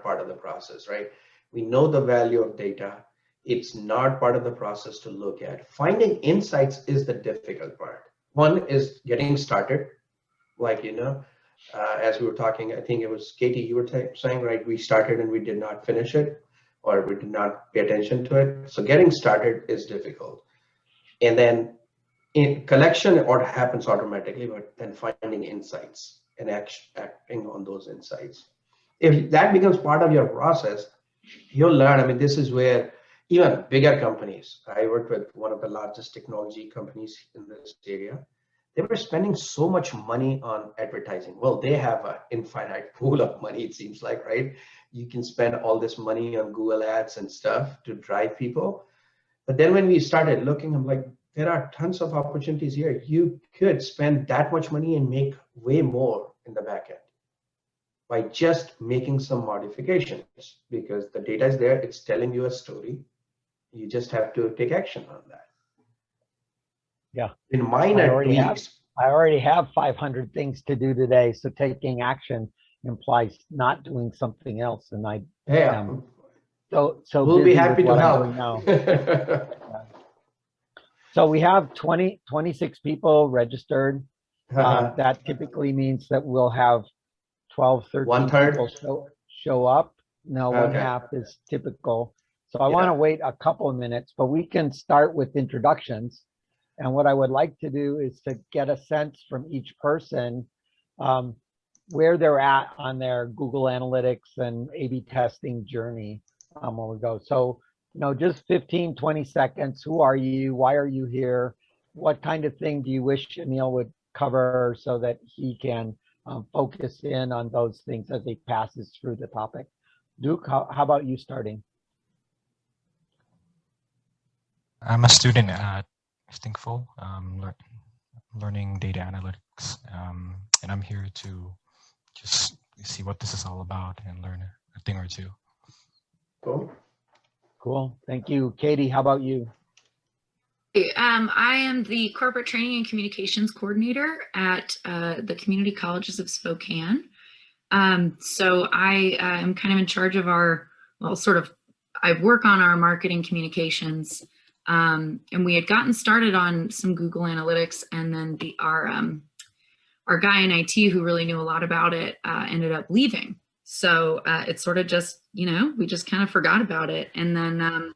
part of the process, right? We know the value of data. It's not part of the process to look at. Finding insights is the difficult part. One is getting started, like, as we were talking, I think it was Katie, you were saying, right, we started and we did not finish it, or we did not pay attention to it. So getting started is difficult. And then in collection, or happens automatically, but then finding insights and acting on those insights. If that becomes part of your process, you'll learn. I mean, this is where even bigger companies, I worked with one of the largest technology companies in this area. They were spending so much money on advertising. Well, they have an infinite pool of money, it seems like, right? You can spend all this money on Google ads and stuff to drive people. But then when we started looking, I'm like, there are tons of opportunities here. You could spend that much money and make way more in the back end by just making some modifications, because the data is there, it's telling you a story. You just have to take action on that. Yeah. In minor tweaks. I already have 500 things to do today, so taking action implies not doing something else, and I so we'll be happy to help. Yeah. So we have 26 people registered. That typically means that we'll have 12, 13 people show up. No, one half is typical. So I want to wait a couple of minutes, but we can start with introductions. And what I would like to do is to get a sense from each person where they're at on their Google Analytics and A/B testing journey when we go. So, just 15, 20 seconds. Who are you? Why are you here? What kind of thing do you wish Emil would cover so that he can focus in on those things as he passes through the topic? Duke, how about you starting? I'm a student at Thinkful, learning data analytics, and I'm here to just see what this is all about and learn a thing or two. Cool. Thank you. Katie, how about you? I am the corporate training and communications coordinator at the community colleges of Spokane. So I am kind of in charge of our, I work on our marketing communications. And we had gotten started on some Google Analytics, and then our guy in IT who really knew a lot about it ended up leaving. So it sort of just, we just kind of forgot about it. And then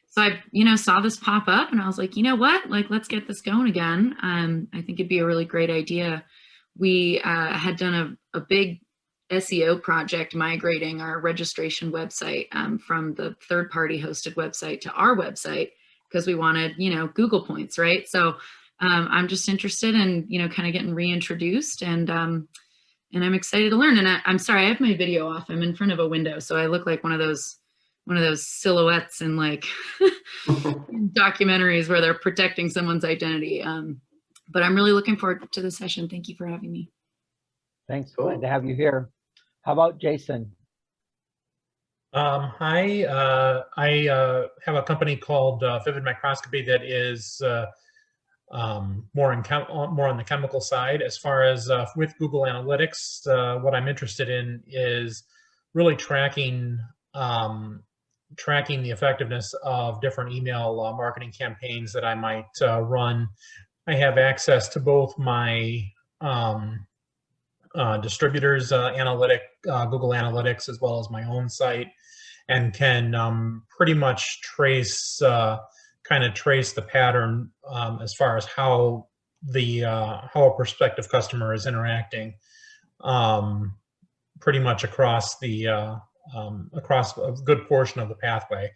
so I, saw this pop up and I was like, you know what, let's get this going again. I think it'd be a really great idea. We had done a big SEO project migrating our registration website from the third-party hosted website to our website, because we wanted, Google points, right? So I'm just interested in, kind of getting reintroduced, and I'm excited to learn. And I'm sorry, I have my video off. I'm in front of a window, so I look like one of those silhouettes in like documentaries where they're protecting someone's identity. But I'm really looking forward to the session. Thank you for having me. Thanks. Glad to have you here. How about Jason? Hi, I have a company called Vivid Microscopy that is more on the chemical side. As far as with Google Analytics, what I'm interested in is really tracking the effectiveness of different email marketing campaigns that I might run. I have access to both my distributors Google Analytics, as well as my own site, and can pretty much trace the pattern as far as how a prospective customer is interacting, pretty much across a good portion of the pathway.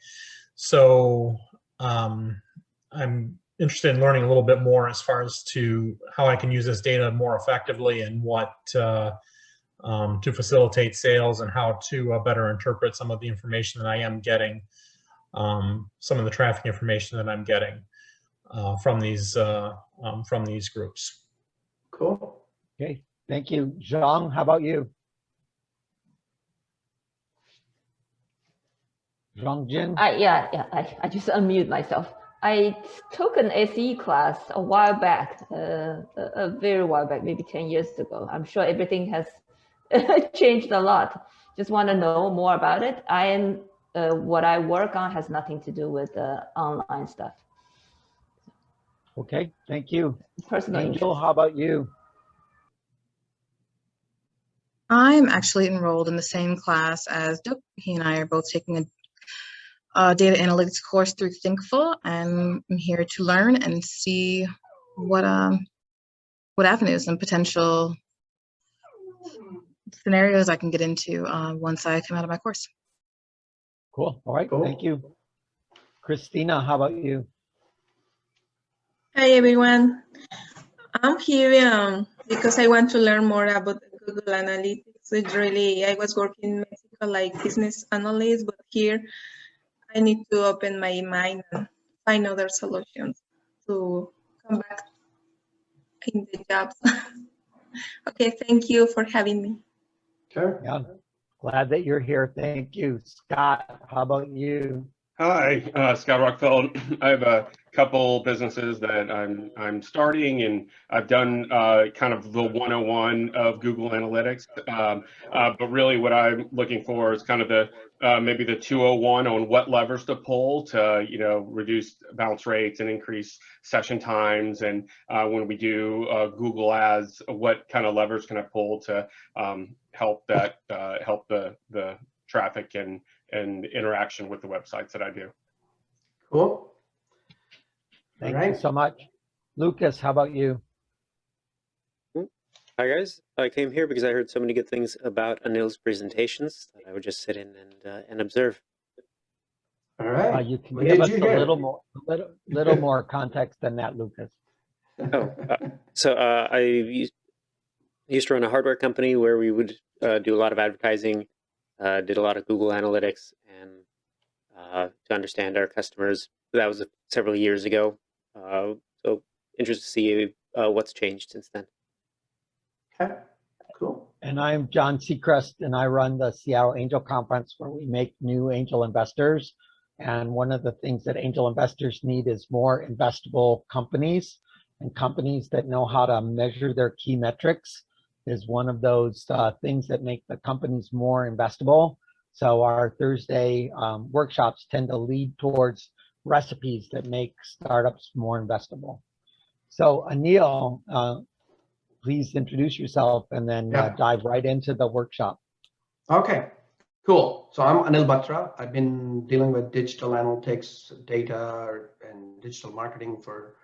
So I'm interested in learning a little bit more as far as to how I can use this data more effectively, and what to facilitate sales, and how to better interpret some of the information that I am getting, some of the traffic information that I'm getting from these groups. Cool. Okay, thank you. Zhang, how about you? Zhang Jin? I just unmute myself. I took an SE class a while back, a very while back, maybe 10 years ago. I'm sure everything has changed a lot. just want to know more about it. I am what I work on has nothing to do with online stuff. Okay, thank you. Personal Angel, interest. how about you? I'm actually enrolled in the same class as Doug. He and I are both taking a data analytics course through Thinkful, and I'm here to learn and see what avenues and potential scenarios I can get into once I come out of my course. Cool. All right. Cool. Thank you. Christina, how about you? Hi, everyone. I'm here because I want to learn more about Google Analytics. It's really, I was working in Mexico like business analyst, but here I need to open my mind and find other solutions to come back in the jobs. Okay, thank you for having me. Sure. Yeah, glad that you're here. Thank you. Scott, how about you? Hi, Scott Rockfeld. I have a couple businesses that I'm starting, and I've done kind of the 101 of Google Analytics. But really, what I'm looking for is kind of the maybe the 201 on what levers to pull to reduce bounce rates and increase session times. And when we do Google Ads, what kind of levers can I pull to help that help the traffic and interaction with the websites that I do. Cool. Thank All you right. so much. Lucas, how about you? Hi guys, I came here because I heard so many good things about Anil's presentations that I would just sit in and observe. All right. You can What give did us you a hear? little more context than that, Lucas. I used to run a hardware company where we would do a lot of advertising, did a lot of Google Analytics, and to understand our customers. That was several years ago. So interested to see what's changed since then. Okay, cool. And I'm John Seacrest, and I run the Seattle Angel Conference, where we make new angel investors. And one of the things that angel investors need is more investable companies, and companies that know how to measure their key metrics is one of those things that make the companies more investable. So our Thursday workshops tend to lead towards recipes that make startups more investable. So Anil, please introduce yourself and then dive right into the workshop. Okay, cool. So I'm Anil Batra. I've been dealing with digital analytics, data, and digital marketing for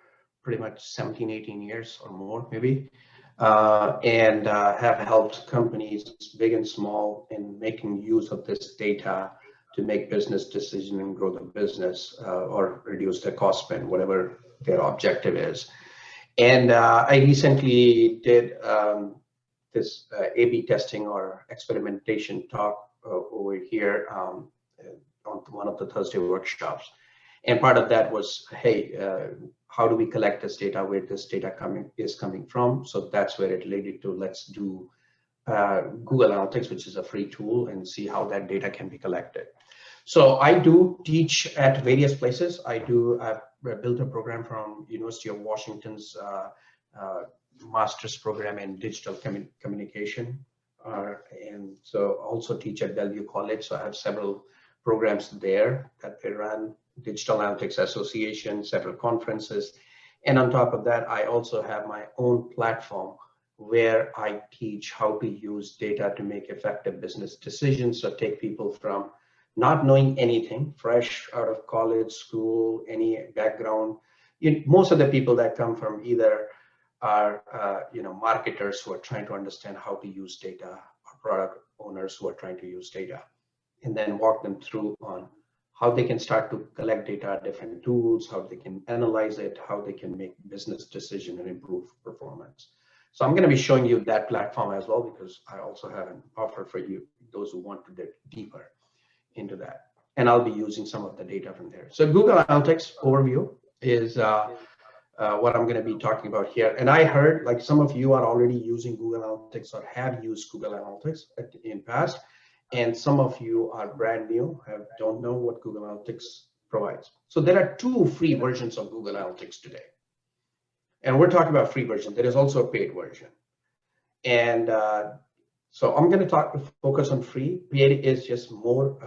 pretty much 17, 18 years or more, maybe. And have helped companies big and small in making use of this data to make business decisions and grow the business or reduce their cost spend, whatever their objective is. And I recently did this A/B testing or experimentation talk over here on one of the Thursday workshops. And part of that was, hey, how do we collect this data, where this data is coming from? So that's where it related to, let's do Google Analytics, which is a free tool, and see how that data can be collected. So I do teach at various places. I've built a program from University of Washington's master's program in digital communication. And so also teach at Bellevue College. So I have several programs there that they run, Digital Analytics Association, several conferences. And on top of that, I also have my own platform where I teach how to use data to make effective business decisions. So take people from not knowing anything, fresh out of college, school, any background. Most of the people that come from either are marketers who are trying to understand how to use data, or product owners who are trying to use data, and then walk them through on how they can start to collect data, different tools, how they can analyze it, how they can make business decisions and improve performance. So I'm going to be showing you that platform as well, because I also have an offer for you, those who want to dig deeper into that. And I'll be using some of the data from there. So Google Analytics overview is what I'm going to be talking about here. And I heard like some of you are already using Google Analytics or have used Google Analytics in past. And some of you are brand new, don't know what Google Analytics provides. So there are two free versions of Google Analytics today. And we're talking about free version. There is also a paid version. And So I'm going to focus on free. Paid is just more,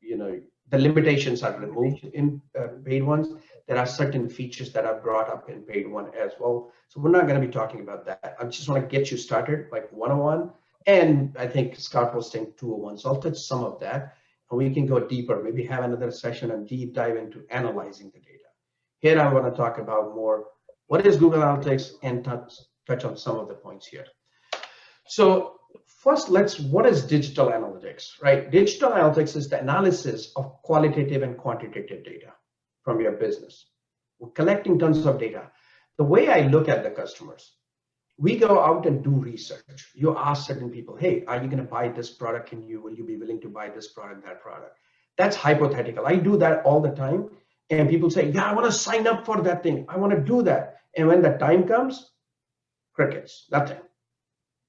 the limitations are removed in paid ones. There are certain features that are brought up in paid one as well. So we're not going to be talking about that. I just want to get you started like 101. And I think Scott was saying 201. So I'll touch some of that and we can go deeper, maybe have another session and deep dive into analyzing the data. Here I want to talk about more, what is Google Analytics, and touch on some of the points here. So first, what is digital analytics, right? Digital analytics is the analysis of qualitative and quantitative data from your business. We're collecting tons of data. The way I look at the customers, we go out and do research. You ask certain people, hey, are you going to buy this product? Will you be willing to buy this product, that product? That's hypothetical. I do that all the time. And people say, yeah, I want to sign up for that thing. I want to do that. And when the time comes, crickets, nothing,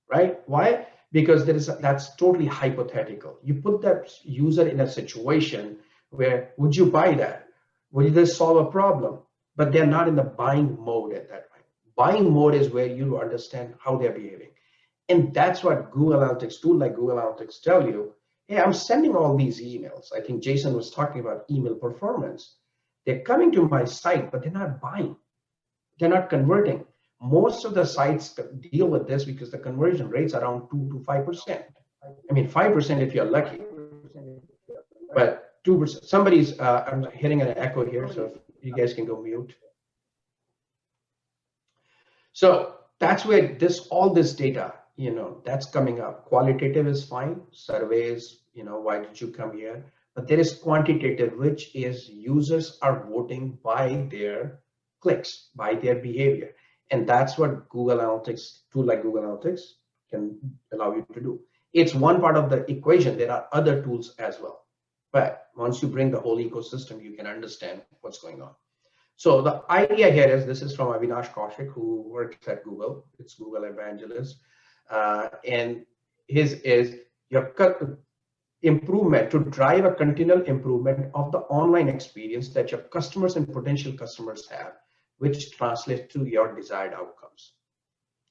right? Why? Because that's totally hypothetical. You put that user in a situation where, would you buy that? Will this solve a problem? But they're not in the buying mode at that point. Buying mode is where you understand how they're behaving. And that's what Google Analytics, tool like Google Analytics tell you, hey, I'm sending all these emails. I think Jason was talking about email performance. They're coming to my site, but they're not buying. They're not converting. Most of the sites deal with this because the conversion rates are around 2 to 5%. I mean, 5% if you're lucky, but 2%. Somebody's, I'm hitting an echo here, so if you guys can go mute. So that's where all this data, that's coming up. Qualitative is fine, surveys, why did you come here? But there is quantitative, which is users are voting by their clicks, by their behavior. And that's what Google Analytics, tool like Google Analytics can allow you to do. It's one part of the equation. There are other tools as well. But once you bring the whole ecosystem, you can understand what's going on. So the idea here is, this is from Avinash Kaushik, who works at Google. It's Google Evangelist. And his is your improvement to drive a continual improvement of the online experience that your customers and potential customers have, which translates to your desired outcomes.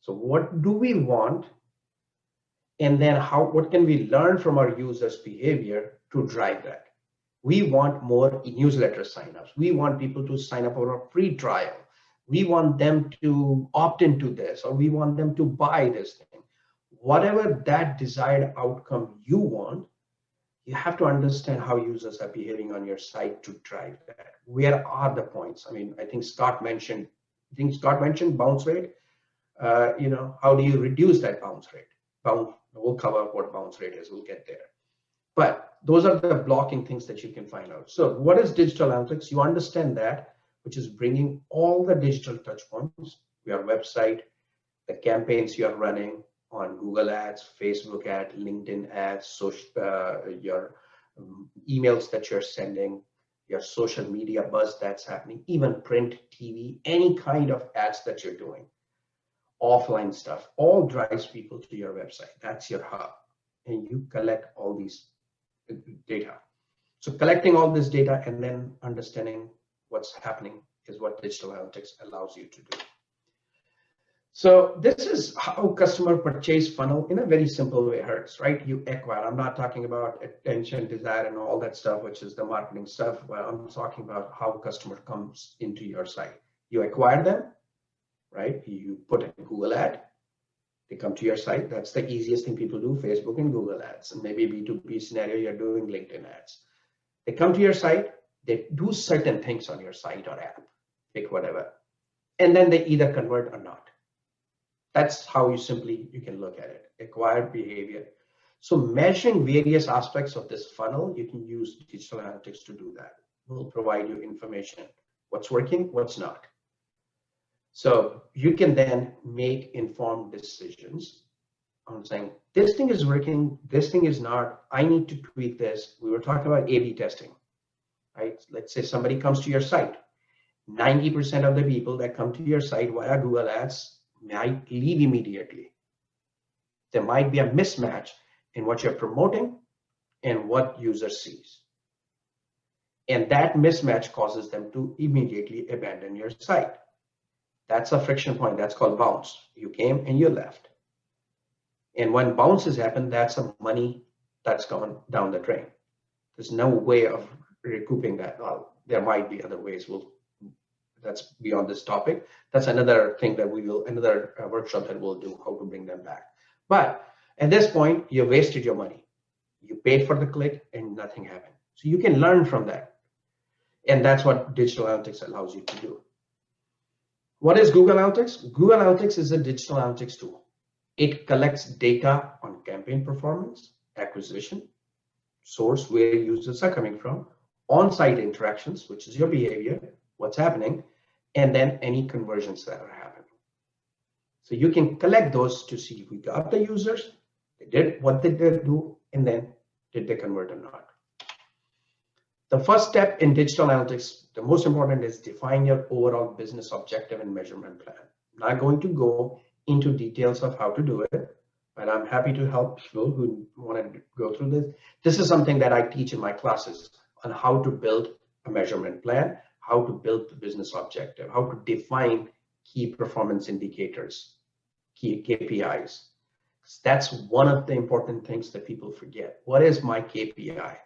So what do we want? And then what can we learn from our users' behavior to drive that? We want more newsletter signups. We want people to sign up for a free trial. We want them to opt into this, or we want them to buy this thing. Whatever that desired outcome you want, you have to understand how users are behaving on your site to drive that. Where are the points? I mean, I think Scott mentioned bounce rate. How do you reduce that bounce rate? We'll cover what bounce rate is. We'll get there. But those are the blocking things that you can find out. So what is digital analytics? You understand that, which is bringing all the digital touch points, your website, the campaigns you're running on Google Ads, Facebook Ads, LinkedIn Ads, your emails that you're sending, your social media buzz that's happening, even print, TV, any kind of ads that you're doing, offline stuff, all drives people to your website. That's your hub. And you collect all these data. So collecting all this data and then understanding what's happening is what digital analytics allows you to do. So this is how customer purchase funnel in a very simple way hurts, right? You acquire. I'm not talking about attention, desire, and all that stuff, which is the marketing stuff. But I'm talking about how customer comes into your site. You acquire them, right? You put a Google ad. They come to your site. That's the easiest thing people do, Facebook and Google ads. And maybe B2B scenario, you're doing LinkedIn ads. They come to your site. They do certain things on your site or app, pick whatever. And then they either convert or not. That's how you can look at it, acquired behavior. So measuring various aspects of this funnel, you can use digital analytics to do that. We'll provide you information, what's working, what's not. So you can then make informed decisions on saying, this thing is working, this thing is not, I need to tweak this. We were talking about A/B testing, right? Let's say somebody comes to your site. 90% of the people that come to your site via Google Ads might leave immediately. There might be a mismatch in what you're promoting and what user sees. And that mismatch causes them to immediately abandon your site. That's a friction point. That's called bounce. You came and you left. And when bounces happen, that's some money that's gone down the drain. There's no way of recouping that. Well, there might be other ways. That's beyond this topic. That's another thing that another workshop that we'll do, how to bring them back. But at this point, you wasted your money. You paid for the click and nothing happened. So you can learn from that. And that's what digital analytics allows you to do. What is Google Analytics? Google Analytics is a digital analytics tool. It collects data on campaign performance, acquisition, source where users are coming from, on-site interactions, which is your behavior, what's happening, and then any conversions that are happening. So you can collect those to see if we got the users, they did what they did do, and then did they convert or not. The first step in digital analytics, the most important, is define your overall business objective and measurement plan. I'm not going to go into details of how to do it, but I'm happy to help people who want to go through this. This is something that I teach in my classes on how to build a measurement plan, how to build the business objective, how to define key performance indicators, key KPIs. That's one of the important things that people forget. What is my KPI?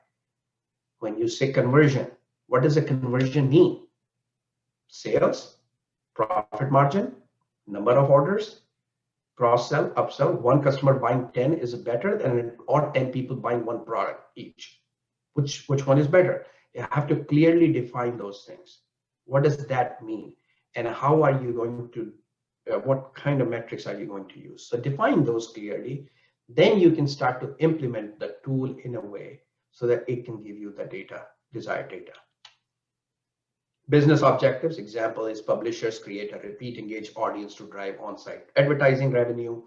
When you say conversion, what does a conversion mean? Sales, profit margin, number of orders, cross-sell, upsell. One customer buying 10 is better than or 10 people buying one product each. Which one is better? You have to clearly define those things. What does that mean? And how are you going to, what kind of metrics are you going to use? So define those clearly. Then you can start to implement the tool in a way so that it can give you the data, desired data. Business objectives, example is publishers create a repeat engaged audience to drive on-site advertising revenue.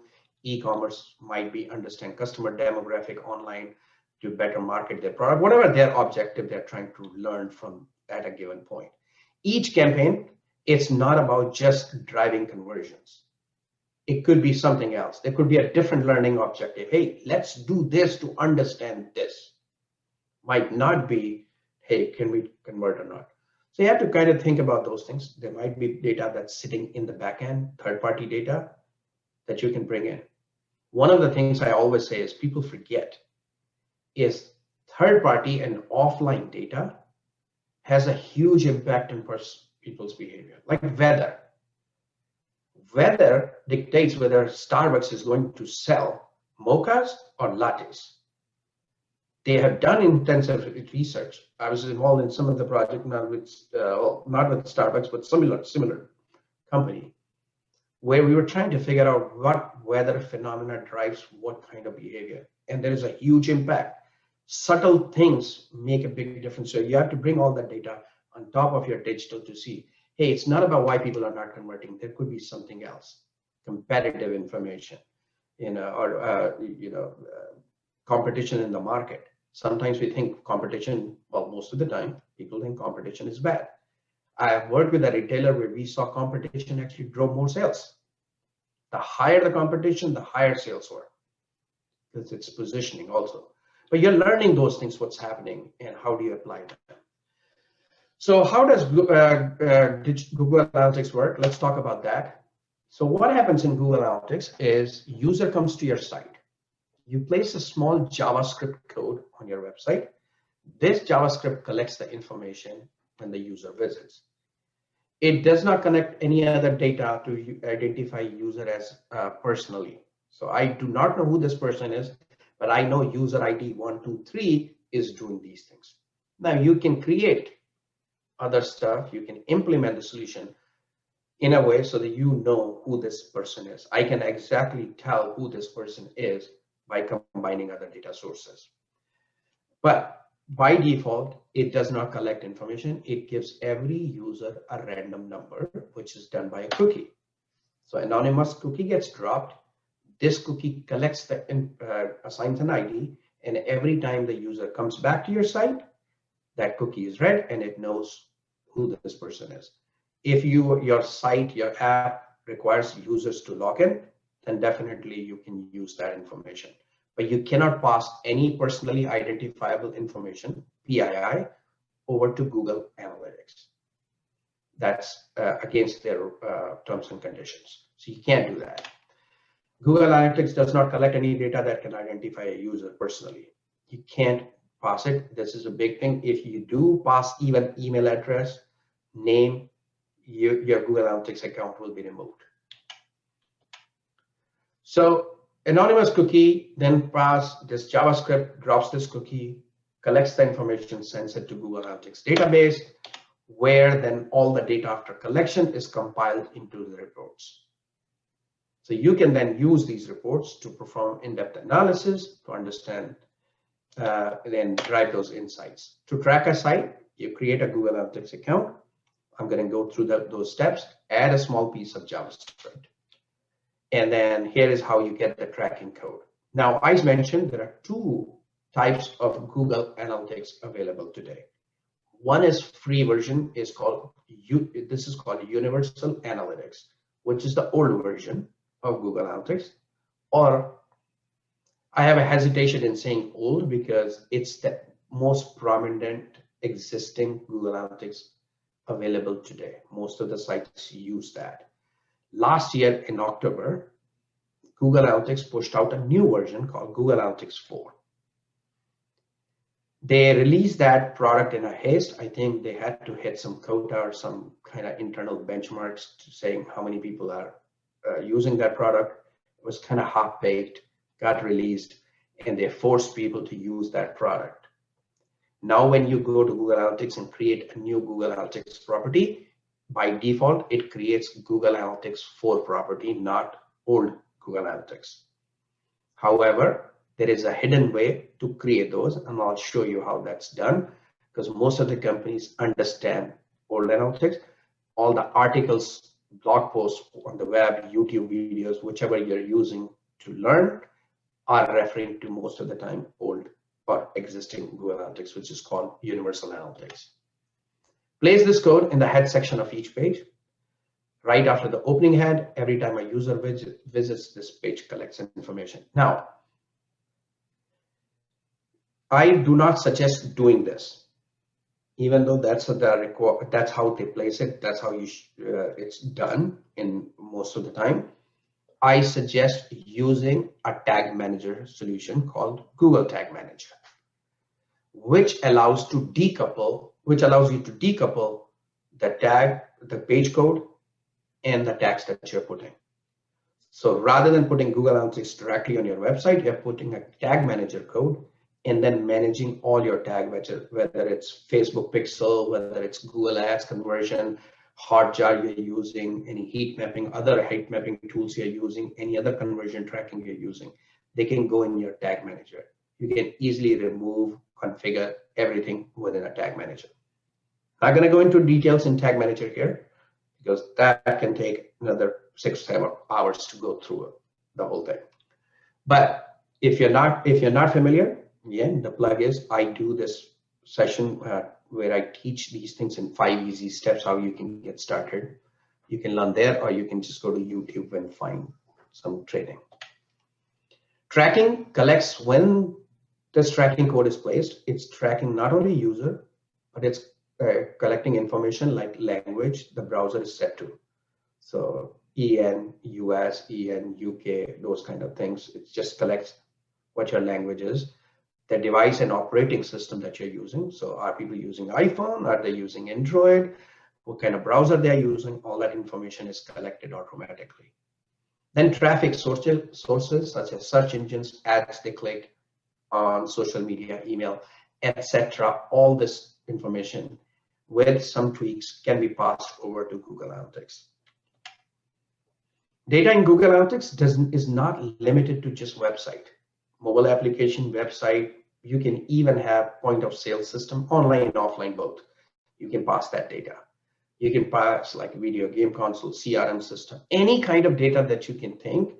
E-commerce might be understand customer demographic online to better market their product, whatever their objective they're trying to learn from at a given point. Each campaign, it's not about just driving conversions. It could be something else. There could be a different learning objective. Hey, let's do this to understand this. Might not be, hey, can we convert or not? So you have to kind of think about those things. There might be data that's sitting in the back end, third-party data that you can bring in. One of the things I always say is people forget is third-party and offline data has a huge impact on people's behavior, like weather. Weather dictates whether Starbucks is going to sell mochas or lattes. They have done intensive research. I was involved in some of the project, not with Starbucks, but similar company, where we were trying to figure out what weather phenomena drives what kind of behavior. And there is a huge impact. Subtle things make a big difference. So you have to bring all that data on top of your digital to see, hey, it's not about why people are not converting. There could be something else, competitive information, competition in the market. Sometimes we think competition, well, most of the time, people think competition is bad. I have worked with a retailer where we saw competition actually drove more sales. The higher the competition, the higher sales were, because it's positioning also. But you're learning those things, what's happening, and how do you apply them. So how does Google Analytics work? Let's talk about that. So what happens in Google Analytics is user comes to your site. You place a small JavaScript code on your website. This JavaScript collects the information when the user visits. It does not connect any other data to identify user as personally. So I do not know who this person is, but I know user ID 123 is doing these things. Now you can create other stuff. You can implement the solution in a way so that you know who this person is. I can exactly tell who this person is by combining other data sources. But by default, it does not collect information. It gives every user a random number, which is done by a cookie. So anonymous cookie gets dropped. This cookie collects the assigns an ID, and every time the user comes back to your site, that cookie is read and it knows who this person is. If your site, your app requires users to log in, then definitely you can use that information. But you cannot pass any personally identifiable information, PII, over to Google Analytics. That's against their terms and conditions. So you can't do that. Google Analytics does not collect any data that can identify a user personally. You can't pass it. This is a big thing. If you do pass even email address, name, your Google Analytics account will be removed. So anonymous cookie then pass this JavaScript, drops this cookie, collects the information, sends it to Google Analytics database, where then all the data after collection is compiled into the reports. So you can then use these reports to perform in-depth analysis to understand and then drive those insights. To track a site, you create a Google Analytics account. I'm going to go through those steps, add a small piece of JavaScript. And then here is how you get the tracking code. Now, I mentioned there are two types of Google Analytics available today. One is free version, this is called Universal Analytics, which is the old version of Google Analytics. Or I have a hesitation in saying old because it's the most prominent existing Google Analytics available today. Most of the sites use that. Last year in October, Google Analytics pushed out a new version called Google Analytics 4. They released that product in a haste. I think they had to hit some quota or some kind of internal benchmarks to saying how many people are using that product. It was kind of half-baked, got released, and they forced people to use that product. Now, when you go to Google Analytics and create a new Google Analytics property, by default, it creates Google Analytics 4 property, not old Google Analytics. However, there is a hidden way to create those, and I'll show you how that's done, because most of the companies understand old analytics. All the articles, blog posts on the web, YouTube videos, whichever you're using to learn, are referring to most of the time old or existing Google Analytics, which is called Universal Analytics. Place this code in the head section of each page. Right after the opening head, every time a user visits this page, collects information. Now, I do not suggest doing this, even though that's how they place it. That's how it's done in most of the time. I suggest using a tag manager solution called Google Tag Manager, which allows you to decouple the tag, the page code, and the tags that you're putting. So rather than putting Google Analytics directly on your website, you're putting a tag manager code and then managing all your tag, whether it's Facebook Pixel, whether it's Google Ads conversion, Hotjar you're using, any heat mapping, other heat mapping tools you're using, any other conversion tracking you're using, they can go in your tag manager. You can easily remove, configure everything within a tag manager. I'm not going to go into details in tag manager here, because that can take another 6-7 hours to go through the whole thing. But if you're not familiar, again, the plug is I do this session where I teach these things in 5 easy steps how you can get started. You can learn there, or you can just go to YouTube and find some training. Tracking collects when this tracking code is placed. It's tracking not only user, but it's collecting information like language the browser is set to. So EN, US, EN, UK, those kind of things. It just collects what your language is. The device and operating system that you're using. So are people using iPhone? Are they using Android? What kind of browser they're using? All that information is collected automatically. Then traffic sources such as search engines, ads they click on, social media, email, etc. All this information with some tweaks can be passed over to Google Analytics. Data in Google Analytics is not limited to just website. Mobile application, website, you can even have point of sale system, online and offline both. You can pass that data. You can pass like video game console, CRM system, any kind of data that you can think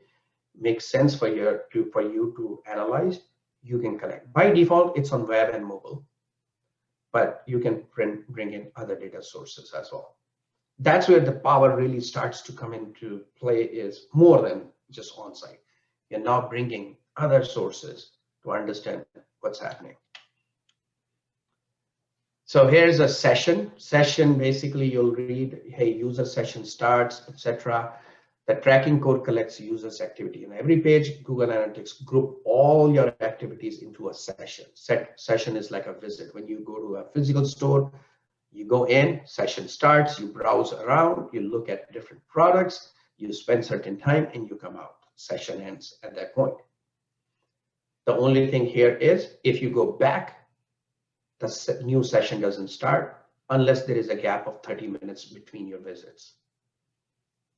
makes sense for you to analyze, you can collect. By default, it's on web and mobile, but you can bring in other data sources as well. That's where the power really starts to come into play, is more than just on-site. You're now bringing other sources to understand what's happening. So here's a session. Basically you'll read, hey, user session starts, etc. The tracking code collects users' activity. In every page, Google Analytics group all your activities into a session. Session is like a visit. When you go to a physical store, you go in, session starts, you browse around, you look at different products, you spend certain time, and you come out. Session ends at that point. The only thing here is if you go back, the new session doesn't start unless there is a gap of 30 minutes between your visits.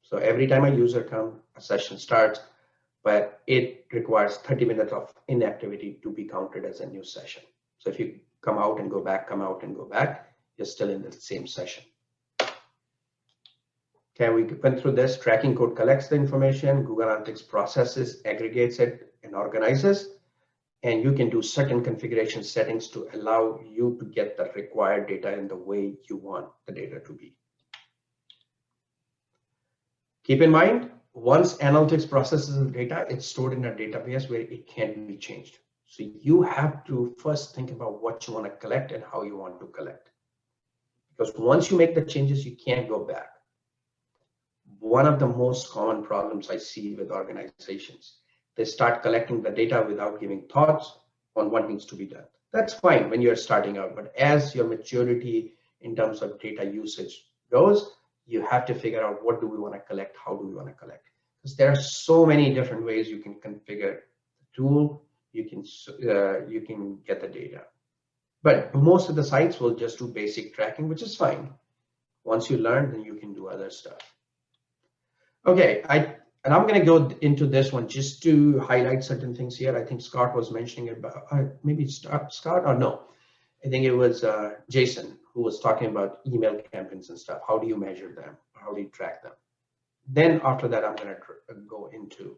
So every time a user comes, a session starts, but it requires 30 minutes of inactivity to be counted as a new session. So if you come out and go back, come out and go back, you're still in the same session. Okay, we went through this. Tracking code collects the information, Google Analytics processes, aggregates it, and organizes. And you can do certain configuration settings to allow you to get the required data in the way you want the data to be. Keep in mind, once analytics processes the data, it's stored in a database where it can't be changed. So you have to first think about what you want to collect and how you want to collect. Because once you make the changes, you can't go back. One of the most common problems I see with organizations, they start collecting the data without giving thoughts on what needs to be done. That's fine when you're starting out, but as your maturity in terms of data usage goes, you have to figure out what do we want to collect, how do we want to collect? Because there are so many different ways you can configure the tool, you can get the data. But most of the sites will just do basic tracking, which is fine. Once you learn, then you can do other stuff. Okay, I'm going to go into this one just to highlight certain things here. I think Scott was mentioning about, maybe Scott or no, I think it was Jason who was talking about email campaigns and stuff. How do you measure them? How do you track them? Then after that, I'm going to go into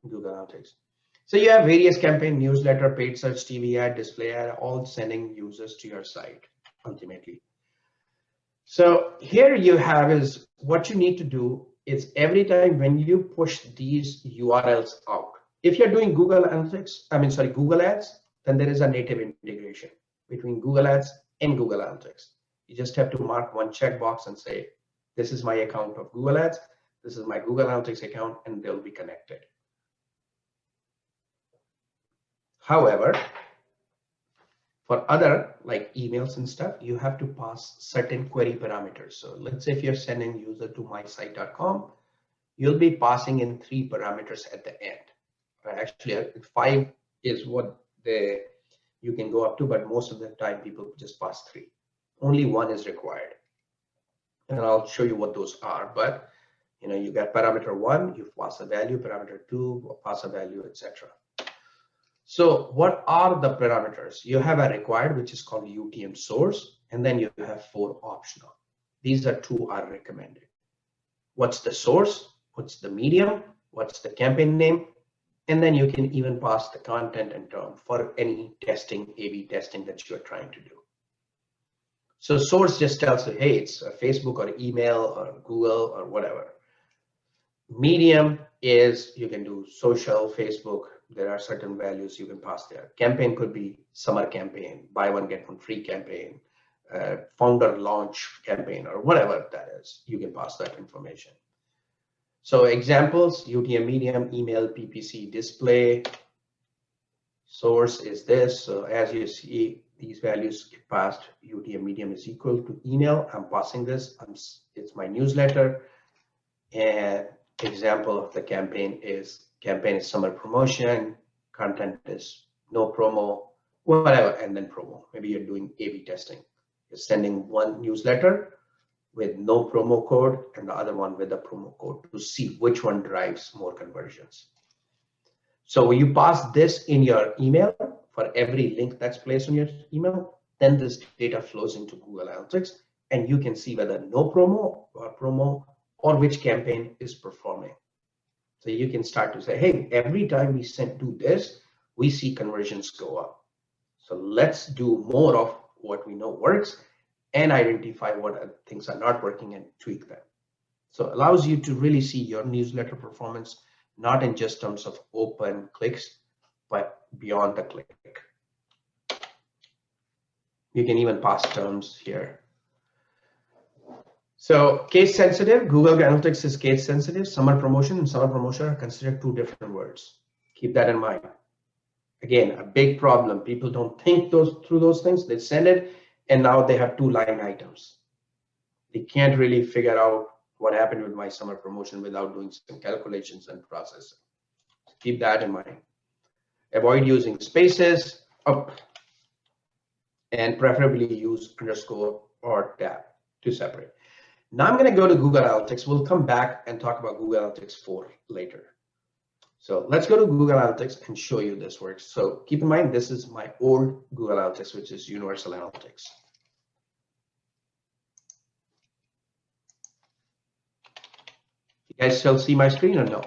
Google Analytics. So you have various campaign, newsletter, paid search, TV ad, display ad, all sending users to your site ultimately. So here you have is what you need to do is every time when you push these URLs out, if you're doing Google Analytics, Google Ads, then there is a native integration between Google Ads and Google Analytics. You just have to mark one checkbox and say, this is my account of Google Ads, this is my Google Analytics account, and they'll be connected. However, for other like emails and stuff, you have to pass certain query parameters. So let's say if you're sending user to mysite.com, you'll be passing in 3 parameters at the end. Actually, 5 is what you can go up to, but most of the time people just pass 3. Only 1 is required. And I'll show you what those are. But you got parameter 1, you pass a value, parameter 2, pass a value, etc. So what are the parameters? You have a required, which is called UTM source, and then you have 4 optional. These are 2 are recommended. What's the source? What's the medium? What's the campaign name? And then you can even pass the content and term for any testing, A/B testing that you are trying to do. So source just tells you, hey, it's a Facebook or email or Google or whatever. Medium is you can do social, Facebook. There are certain values you can pass there. Campaign could be summer campaign, buy one, get one free campaign, founder launch campaign, or whatever that is. You can pass that information. So examples, UTM medium, email, PPC, display. Source is this. So as you see, these values get passed. UTM medium is equal to email. I'm passing this. It's my newsletter. And example of the campaign is summer promotion. Content is no promo, whatever, and then promo. Maybe you're doing A/B testing. You're sending one newsletter with no promo code and the other one with a promo code to see which one drives more conversions. So you pass this in your email for every link that's placed on your email, then this data flows into Google Analytics and you can see whether no promo or which campaign is performing. So you can start to say, hey, every time we do this, we see conversions go up. So let's do more of what we know works and identify what things are not working and tweak them. So it allows you to really see your newsletter performance, not in just terms of open clicks, but beyond the click. You can even pass terms here. So case sensitive, Google Analytics is case sensitive. Summer promotion and summer promotion are considered two different words. Keep that in mind. Again, a big problem. People don't think through those things. They send it, and now they have two line items. They can't really figure out what happened with my summer promotion without doing some calculations and processing. Keep that in mind. Avoid using spaces up, and preferably use underscore or tab to separate. Now I'm going to go to Google Analytics. We'll come back and talk about Google Analytics 4 later. So let's go to Google Analytics and show you this works. So keep in mind, this is my old Google Analytics, which is Universal Analytics. You guys still see my screen or no?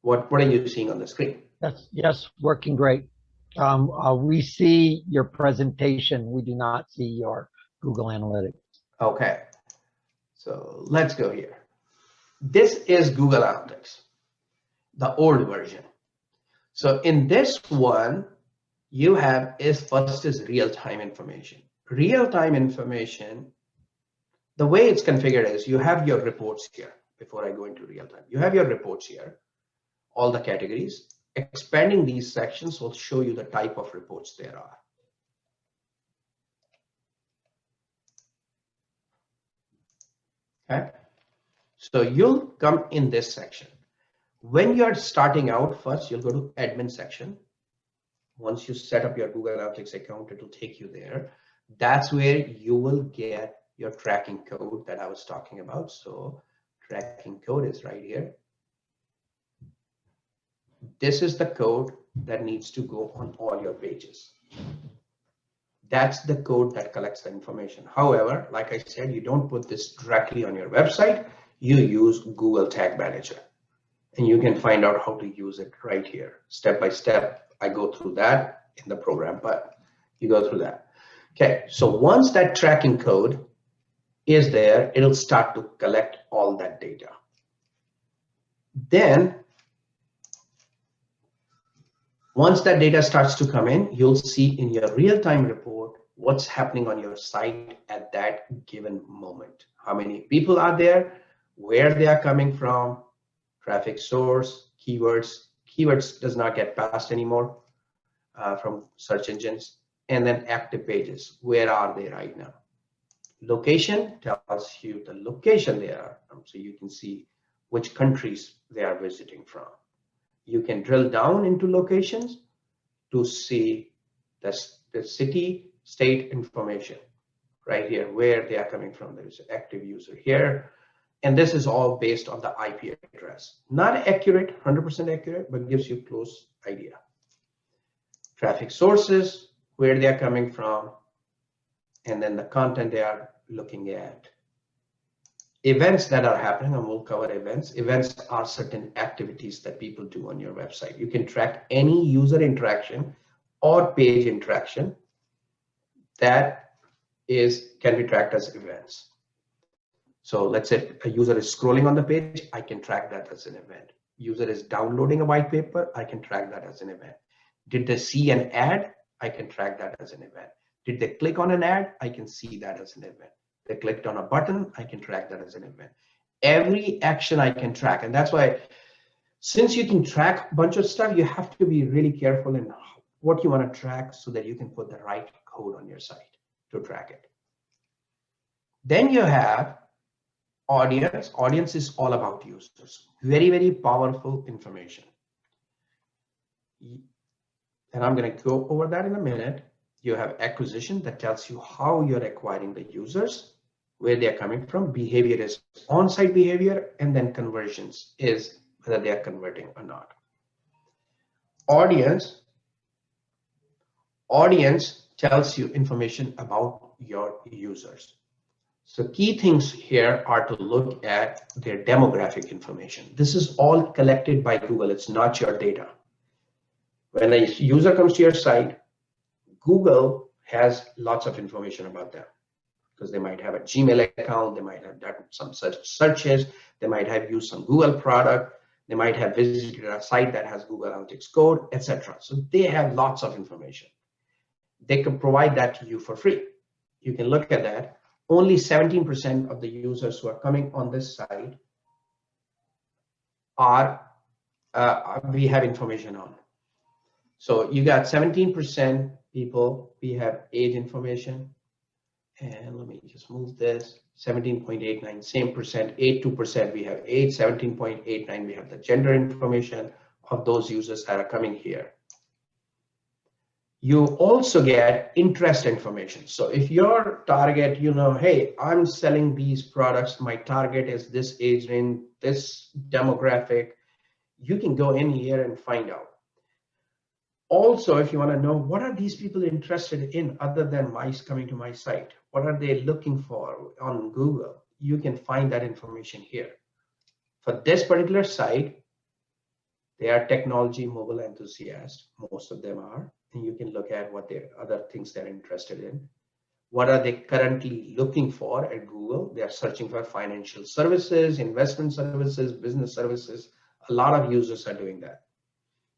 What are you seeing on the screen? Yes, working great. We see your presentation. We do not see your Google Analytics. Okay, so let's go here. This is Google Analytics, the old version. So in this one, you have first is real-time information. Real-time information, the way it's configured is you have your reports here. Before I go into real-time, you have your reports here, all the categories. Expanding these sections will show you the type of reports there are. Okay, so you'll come in this section. When you're starting out, first you'll go to admin section. Once you set up your Google Analytics account, it will take you there. That's where you will get your tracking code that I was talking about. So tracking code is right here. This is the code that needs to go on all your pages. That's the code that collects the information. However, like I said, you don't put this directly on your website. You use Google Tag Manager, and you can find out how to use it right here. Step by step, I go through that in the program, but you go through that. Okay, so once that tracking code is there, it'll start to collect all that data. Then, once that data starts to come in, you'll see in your real-time report what's happening on your site at that given moment. How many people are there, where they are coming from, traffic source, keywords. Keywords does not get passed anymore from search engines. And then active pages, where are they right now? Location tells you the location they are, so you can see which countries they are visiting from. You can drill down into locations to see the city, state information right here, where they are coming from. There's an active user here. And this is all based on the IP address. Not accurate, 100% accurate, but gives you a close idea. Traffic sources, where they are coming from, and then the content they are looking at. Events that are happening, and we'll cover events. Events are certain activities that people do on your website. You can track any user interaction or page interaction that can be tracked as events. So let's say a user is scrolling on the page, I can track that as an event. User is downloading a white paper, I can track that as an event. Did they see an ad? I can track that as an event. Did they click on an ad? I can see that as an event. They clicked on a button, I can track that as an event. Every action I can track. And that's why, since you can track a bunch of stuff, you have to be really careful in what you want to track so that you can put the right code on your site to track it. Then you have audience. Audience is all about users. Very, very powerful information. And I'm going to go over that in a minute. You have acquisition that tells you how you're acquiring the users, where they're coming from. Behavior is on-site behavior, and then conversions is whether they are converting or not. Audience tells you information about your users. So key things here are to look at their demographic information. This is all collected by Google. It's not your data. When a user comes to your site, Google has lots of information about them because they might have a Gmail account, they might have done some searches, they might have used some Google product, they might have visited a site that has Google Analytics code, etc. So they have lots of information. They can provide that to you for free. You can look at that, only 17% of the users who are coming on this site are we have information on. So you got 17% people, we have age information. And let me just move this, 17.89, same percent, 82% we have age, 17.89 we have the gender information of those users that are coming here. You also get interest information. So if your target, you know, hey, I'm selling these products, my target is this age range, this demographic, you can go in here and find out. Also, if you want to know what are these people interested in other than mice coming to my site, what are they looking for on Google, you can find that information here. For this particular site, they are technology mobile enthusiasts, most of them are, and you can look at what their other things they're interested in. What are they currently looking for at Google? They are searching for financial services, investment services, business services. A lot of users are doing that.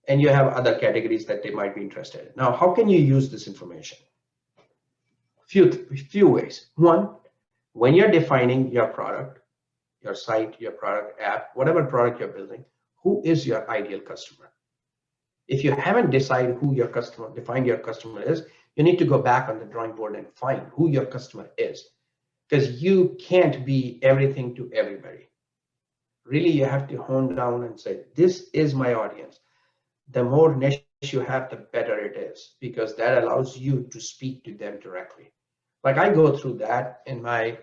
And you have other categories that they might be interested in. Now, how can you use this information? Few ways. One, when you're defining your product, your site, your product, app, whatever product you're building, who is your ideal customer? If you haven't decided who your customer, defined your customer is, you need to go back on the drawing board and find who your customer is, because you can't be everything to everybody. Really, you have to hone down and say, this is my audience. The more niche you have, the better it is, because that allows you to speak to them directly. Like I go through that in my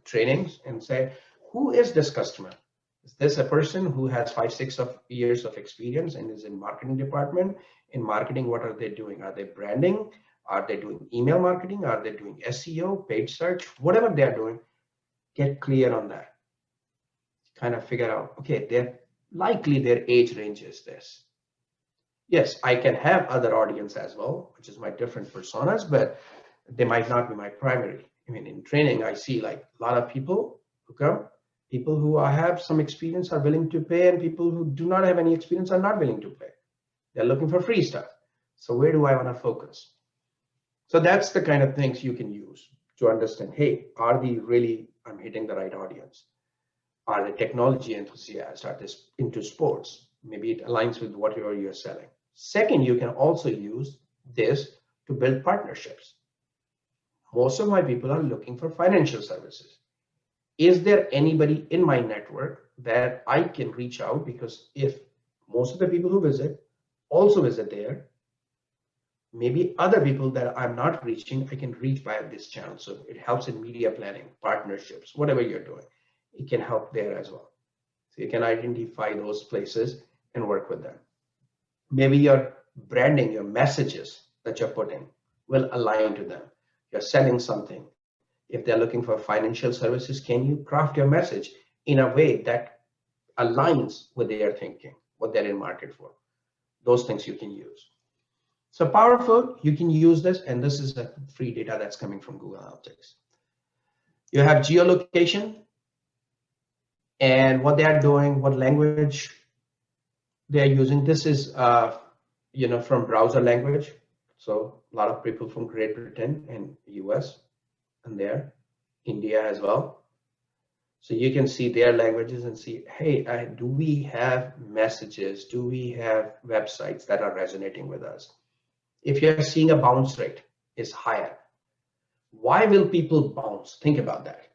trainings and say, who is this customer? Is this a person who has 5-6 years of experience and is in marketing department? In marketing, what are they doing? Are they branding? Are they doing email marketing? Are they doing SEO, paid search? Whatever they're doing, get clear on that. Kind of figure out, okay, they're likely their age range is this. Yes, I can have other audience as well, which is my different personas, but they might not be my primary. I mean, in training, I see like a lot of people who come, people who have some experience are willing to pay, and people who do not have any experience are not willing to pay. They're looking for free stuff. So where do I want to focus? So that's the kind of things you can use to understand, hey, are they really, I'm hitting the right audience? Are they technology enthusiasts? Are they into sports? Maybe it aligns with whatever you're selling. Second, you can also use this to build partnerships. Most of my people are looking for financial services. Is there anybody in my network that I can reach out? Because if most of the people who visit also visit there, maybe other people that I'm not reaching, I can reach via this channel. So it helps in media planning, partnerships, whatever you're doing, it can help there as well. So you can identify those places and work with them. Maybe your branding, your messages that you're putting will align to them. You're selling something. If they're looking for financial services, can you craft your message in a way that aligns with their thinking, what they're in market for? Those things you can use. So powerful, you can use this, and this is the free data that's coming from Google Analytics. You have geolocation and what they are doing, what language they are using. This is from browser language. So a lot of people from Great Britain and US and there, India as well. So you can see their languages and see, hey, do we have messages? Do we have websites that are resonating with us? If you're seeing a bounce rate is higher, why will people bounce? Think about that.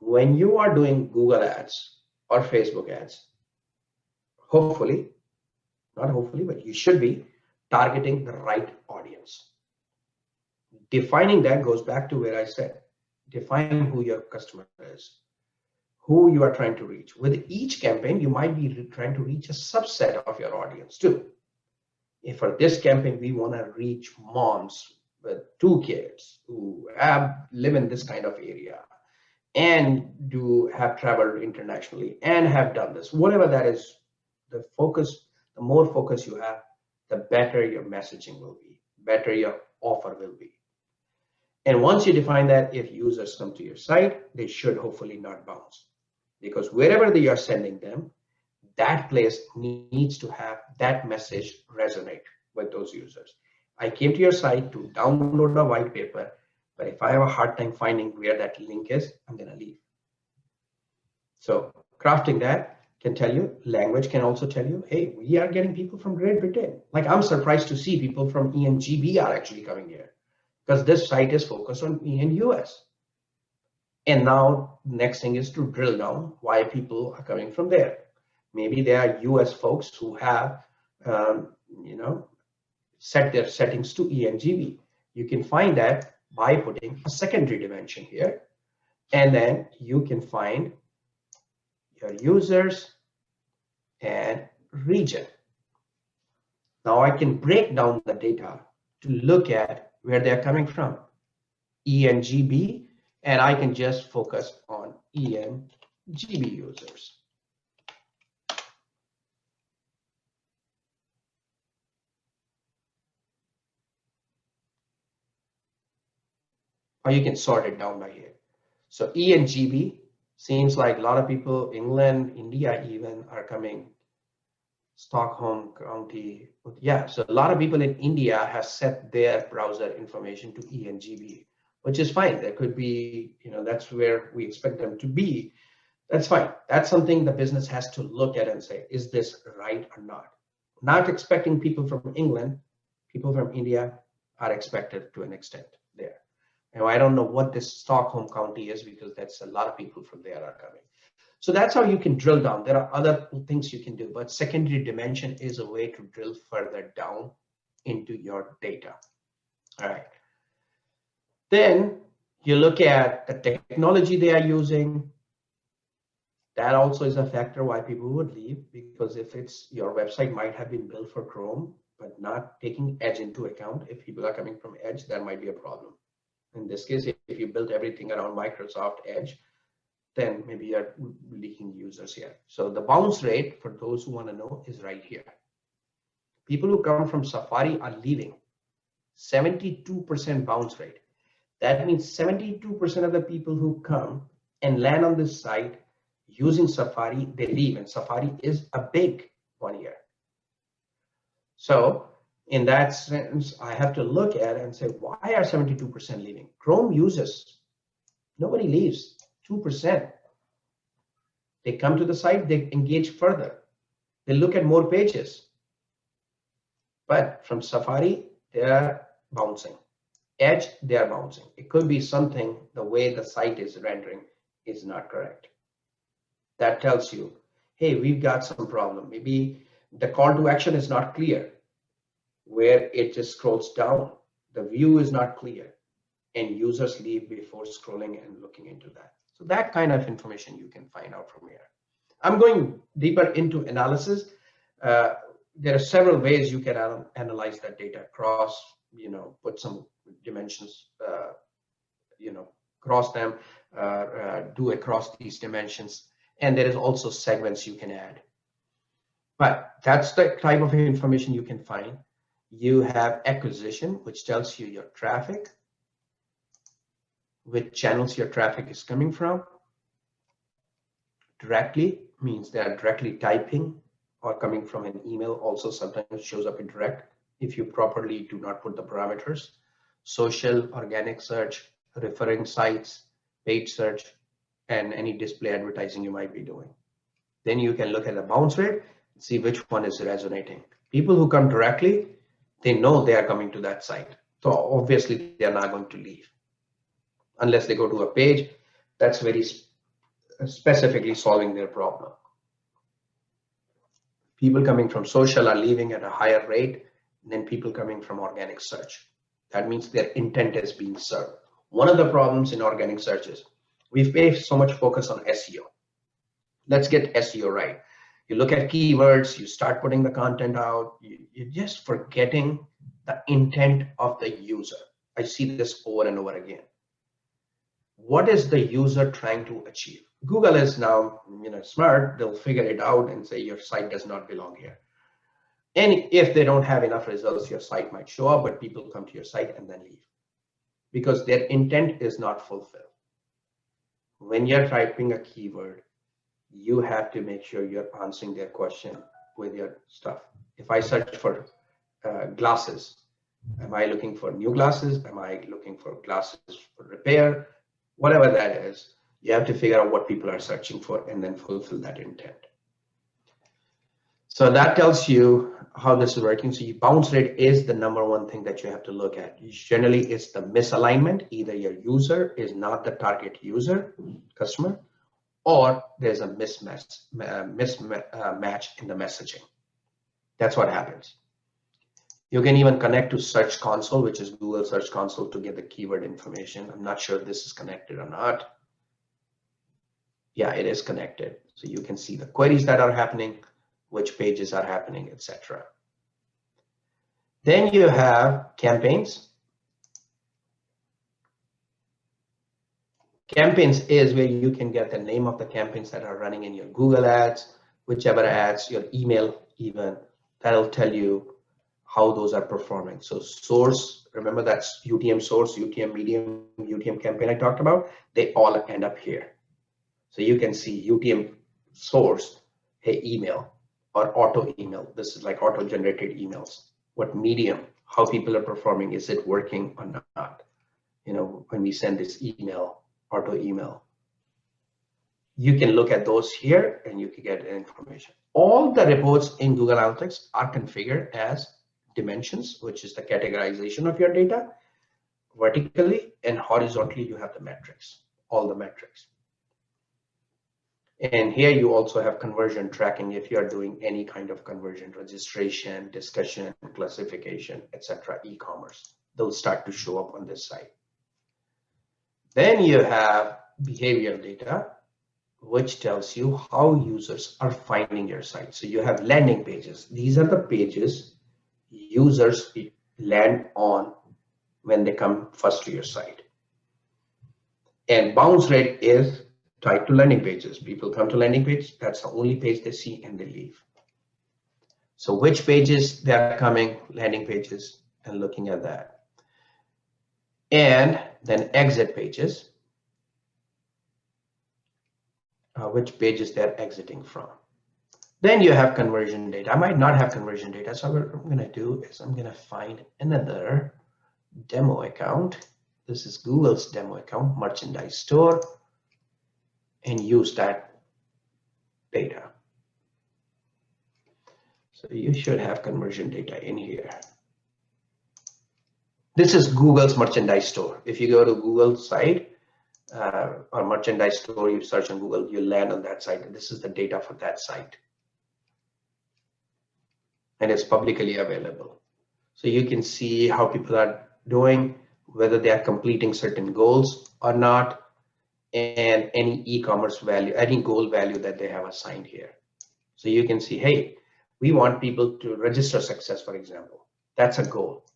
When you are doing Google ads or Facebook ads, hopefully, not hopefully, but you should be targeting the right audience. Defining that goes back to where I said, define who your customer is, who you are trying to reach. With each campaign, you might be trying to reach a subset of your audience too. If for this campaign, we want to reach moms with 2 kids who live in this kind of area and have traveled internationally and have done this, whatever that is, the more focus you have, the better your messaging will be, better your offer will be. And once you define that, if users come to your site, they should hopefully not bounce, because wherever they are sending them, that place needs to have that message resonate with those users. I came to your site to download a white paper, But if I have a hard time finding where that link is, I'm going to leave. So crafting that can tell you, language can also tell you, hey, we are getting people from Great Britain. Like I'm surprised to see people from ENGB are actually coming here because this site is focused on EN-US. And now next thing is to drill down why people are coming from there. Maybe there are US folks who have, set their settings to ENGB. You can find that by putting a secondary dimension here. And then you can find your users and region. Now I can break down the data to look at where they're coming from. ENGB, and I can just focus on ENGB users. Or you can sort it down by here. So ENGB seems like a lot of people, England, India even are coming. Stockholm County, yeah. So a lot of people in India have set their browser information to ENGB, which is fine. There could be, that's where we expect them to be. That's fine. That's something the business has to look at and say, is this right or not? Not expecting people from England, people from India are expected to an extent there. Now, I don't know what this Stockholm County is because that's a lot of people from there are coming. So that's how you can drill down. There are other things you can do, but secondary dimension is a way to drill further down into your data. All right. Then you look at the technology they are using. That also is a factor why people would leave, because if it's your website might have been built for Chrome, but not taking Edge into account. If people are coming from Edge, that might be a problem. In this case, if you built everything around Microsoft Edge, then maybe you're leaking users here. So the bounce rate, for those who want to know, is right here. People who come from Safari are leaving. 72% bounce rate. That means 72% of the people who come and land on this site using Safari, they leave, and Safari is a big one here. So in that sense, I have to look at it and say, why are 72% leaving? Chrome users, nobody leaves. 2%. They come to the site, they engage further. They look at more pages. But from Safari, they are bouncing. Edge, they are bouncing. It could be something, the way the site is rendering is not correct. That tells you, hey, we've got some problem. Maybe the call to action is not clear, where it just scrolls down. The view is not clear, and users leave before scrolling and looking into that. So that kind of information you can find out from here. I'm going deeper into analysis. There are several ways you can analyze that data across, put some dimensions, cross them, do across these dimensions. And there is also segments you can add. But that's the type of information you can find. You have acquisition, which tells you your traffic, which channels your traffic is coming from. Directly means they are directly typing or coming from an email. Also sometimes shows up in direct if you properly do not put the parameters. Social, organic search, referring sites, paid search, and any display advertising you might be doing. Then you can look at the bounce rate and see which one is resonating. People who come directly, they know they are coming to that site. So obviously they are not going to leave unless they go to a page that's very specifically solving their problem. People coming from social are leaving at a higher rate than people coming from organic search. That means their intent is being served. One of the problems in organic search is we've paid so much focus on SEO. Let's get SEO right. You look at keywords, you start putting the content out, you're just forgetting the intent of the user. I see this over and over again. What is the user trying to achieve? Google is now smart. They'll figure it out and say your site does not belong here. And if they don't have enough results, your site might show up, but people come to your site and then leave because their intent is not fulfilled. When you're typing a keyword, you have to make sure you're answering their question with your stuff. If I search for glasses, Am I looking for new glasses? Am I looking for glasses for repair? Whatever that is, you have to figure out what people are searching for and then fulfill that intent. So that tells you how this is working. So your bounce rate is the number one thing that you have to look at. Generally, it's the misalignment. Either your user is not the target user, customer, or there's a mismatch in the messaging. That's what happens. You can even connect to Search Console, which is Google Search Console, to get the keyword information. I'm not sure if this is connected or not. Yeah, it is connected. So you can see the queries that are happening, which pages are happening, etc. Then you have campaigns. Campaigns is where you can get the name of the campaigns that are running in your Google ads, whichever ads, your email even, that'll tell you how those are performing. So source, remember that's UTM source, UTM medium, UTM campaign I talked about, they all end up here. So you can see UTM source, hey, email or auto email. This is like auto generated emails. What medium, how people are performing, is it working or not? You know, when we send this email, auto email, you can look at those here and you can get information. All the reports in Google Analytics are configured as dimensions, which is the categorization of your data. Vertically and horizontally, you have the metrics, all the metrics. And here you also have conversion tracking if you are doing any kind of conversion, registration, discussion, classification, etc., e-commerce. They'll start to show up on this side. Then you have behavioral data, which tells you how users are finding your site. So you have landing pages. These are the pages users land on when they come first to your site. And bounce rate is tied to landing pages. People come to landing page, that's the only page they see and they leave. So which pages they're coming, landing pages, and looking at that. And then exit pages, which pages they're exiting from. Then you have conversion data. I might not have conversion data, so what I'm going to do is I'm going to find another demo account. This is Google's demo account, merchandise store, and use that data. So you should have conversion data in here. This is Google's merchandise store. If you go to Google's site or merchandise store, you search on Google, you land on that site. This is the data for that site. And it's publicly available. So you can see how people are doing, whether they are completing certain goals or not, and any e-commerce value, any goal value that they have assigned here. So you can see, hey, we want people to register success, for example. That's a goal.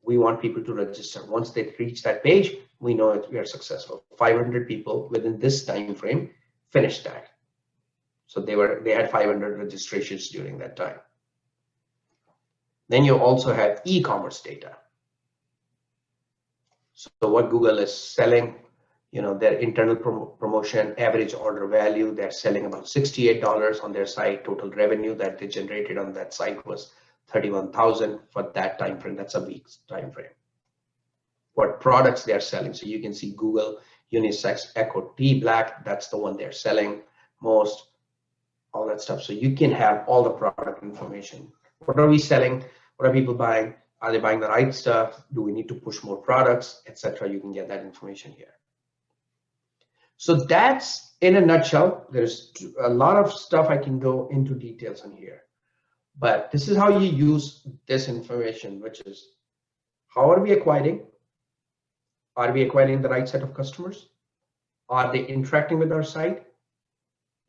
We want people to register. Once they reach that page, we know we are successful. 500 people within this time frame finished that. So they had 500 registrations during that time. Then you also have e-commerce data. So what Google is selling, you know, their internal promotion, average order value, they're selling about $68 on their site. Total revenue that they generated on that site was $31,000 for that time frame. That's a week's time frame. What products they're selling. So you can see Google Unisex Echo T Black. That's the one they're selling most, all that stuff. So you can have all the product information. What are we selling? What are people buying? Are they buying the right stuff? Do we need to push more products, etc.? You can get that information here. So that's in a nutshell. There's a lot of stuff I can go into details on here, but this is how you use this information, which is how are we acquiring? Are we acquiring the right set of customers? Are they interacting with our site?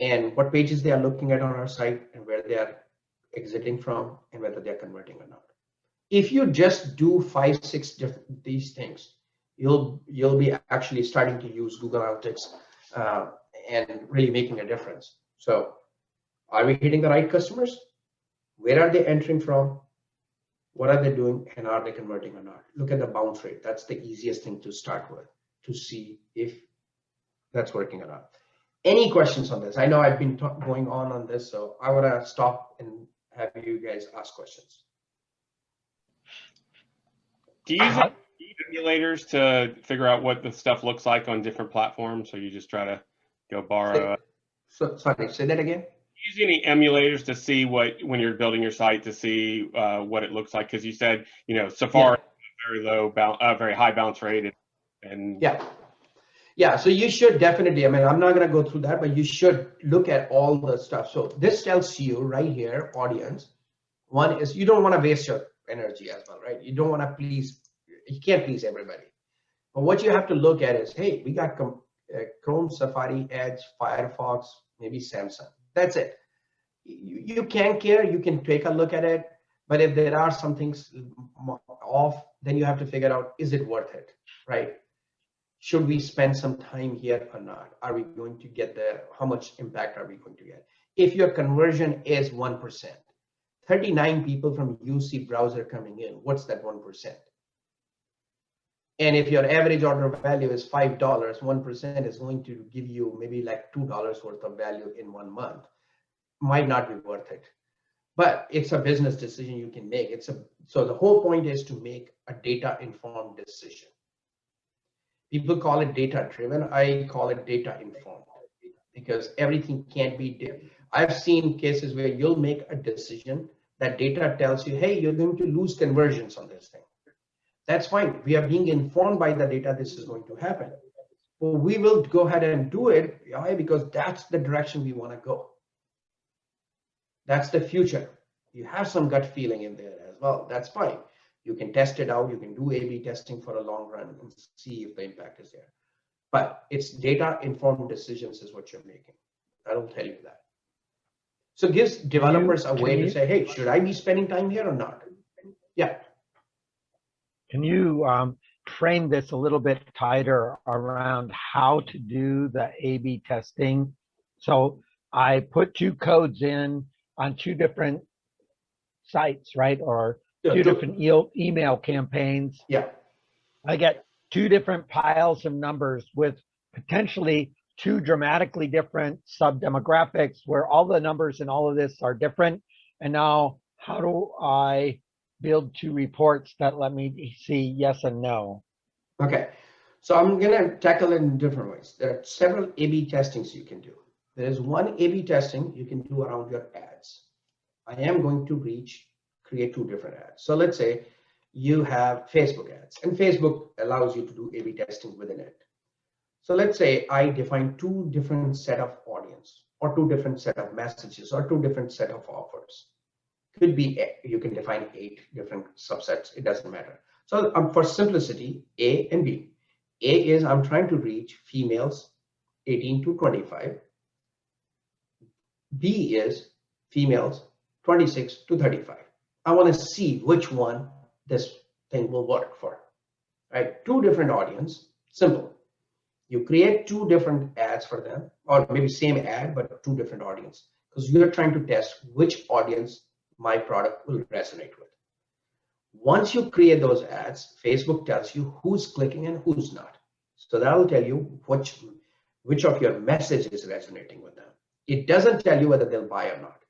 And what pages they are looking at on our site and where they are exiting from and whether they're converting or not. If you just do 5, 6 different these things, you'll be actually starting to use Google Analytics and really making a difference. So are we hitting the right customers? Where are they entering from? What are they doing? And are they converting or not? Look at the bounce rate. That's the easiest thing to start with to see if that's working or not. Any questions on this? I know I've been going on this, so I want to stop and have you guys ask questions. Do you use emulators to figure out what the stuff looks like on different platforms? So you just try to go borrow? Sorry, say that again. Use any emulators to see when you're building your site to see what it looks like? Because you said, you know, Safari very low, very high bounce rate, and yeah. So you should definitely. I mean, I'm not going to go through that, but you should look at all the stuff. So this tells you right here, audience. One is you don't want to waste your energy as well, right? You don't want to please. You can't please everybody. But what you have to look at is, hey, we got Chrome, Safari, Edge, Firefox, maybe Samsung. That's it. You can care. You can take a look at it. But if there are some things off, then you have to figure out, is it worth it, right? Should we spend some time here or not? Are we going to get there? How much impact are we going to get? If your conversion is 1%, 39 people from UC browser coming in, what's that 1%? And if your average order value is $5, 1% is going to give you maybe like $2 worth of value in 1 month. Might not be worth it, but it's a business decision you can make. So the whole point is to make a data-informed decision. People call it data-driven. I call it data-informed because everything can't be. I've seen cases where you'll make a decision that data tells you, hey, you're going to lose conversions on this thing. That's fine. We are being informed by the data this is going to happen. Well, we will go ahead and do it because that's the direction we want to go. That's the future. You have some gut feeling in there as well. That's fine. You can test it out. You can do A/B testing for a long run and see if the impact is there. But it's data-informed decisions is what you're making. I will tell you that. So it gives developers a way to say, hey, should I be spending time here or not? Yeah. Can you frame this a little bit tighter around how to do the A/B testing? So I put 2 codes in on 2 different sites, right? Or 2 different email campaigns. Yeah. I get 2 different piles of numbers with potentially 2 dramatically different sub-demographics where all the numbers in all of this are different. And now how do I build 2 reports that let me see yes and no? Okay. So I'm going to tackle it in different ways. There are several A/B testings you can do. There is one A/B testing you can do around your ads. I am going to create 2 different ads. So let's say you have Facebook ads, and Facebook allows you to do A/B testing within it. So let's say I define 2 different set of audience, or 2 different set of messages, or 2 different set of offers. Could be, you can define 8 different subsets. It doesn't matter. So for simplicity, A and B. A is I'm trying to reach females 18 to 25. B is females 26 to 35. I want to see which one this thing will work for, right? 2 different audience, simple. You create 2 different ads for them, or maybe same ad, but 2 different audience, because you're trying to test which audience my product will resonate with. Once you create those ads, Facebook tells you who's clicking and who's not. So that will tell you which of your message is resonating with them. It doesn't tell you whether they'll buy or not.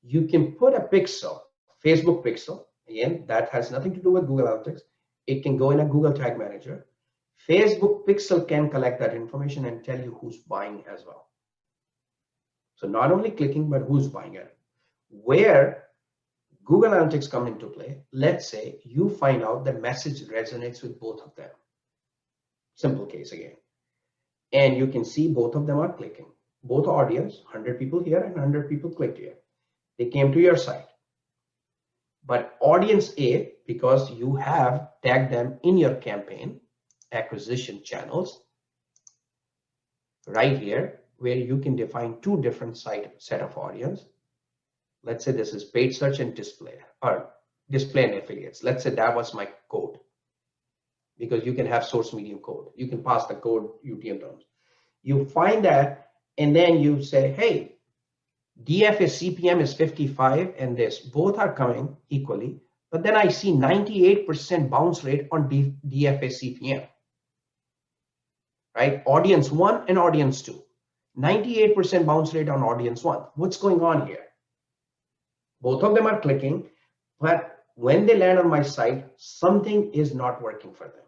You can put a pixel, Facebook pixel, again, that has nothing to do with Google Analytics. It can go in a Google Tag Manager. Facebook pixel can collect that information and tell you who's buying as well. So not only clicking, but who's buying it. Where Google Analytics come into play, let's say you find out the message resonates with both of them. Simple case again. And you can see both of them are clicking. Both audience, 100 people here and 100 people clicked here. They came to your site. But audience A, because you have tagged them in your campaign acquisition channels, right here, where you can define 2 different set of audience. Let's say this is paid search and display, or display and affiliates. Let's say that was my code, because you can have source medium code. You can pass the code UTM terms. You find that, and then you say, hey, DFA CPM is 55 and this, both are coming equally, but then I see 98% bounce rate on DFA CPM, right? Audience 1 and audience 2, 98% bounce rate on audience 1. What's going on here? Both of them are clicking, but when they land on my site, something is not working for them.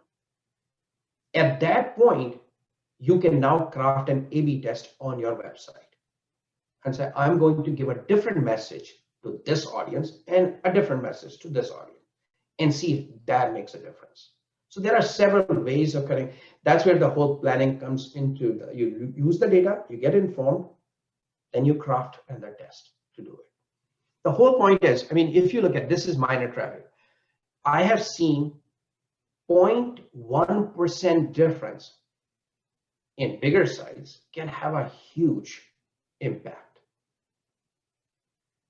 At that point, you can now craft an A/B test on your website and say, I'm going to give a different message to this audience and a different message to this audience, and see if that makes a difference. So there are several ways of cutting. That's where the whole planning comes into. You use the data, you get informed, then you craft another test to do it. The whole point is, I mean, if you look at this is minor traffic. I have seen 0.1% difference in bigger sites can have a huge impact.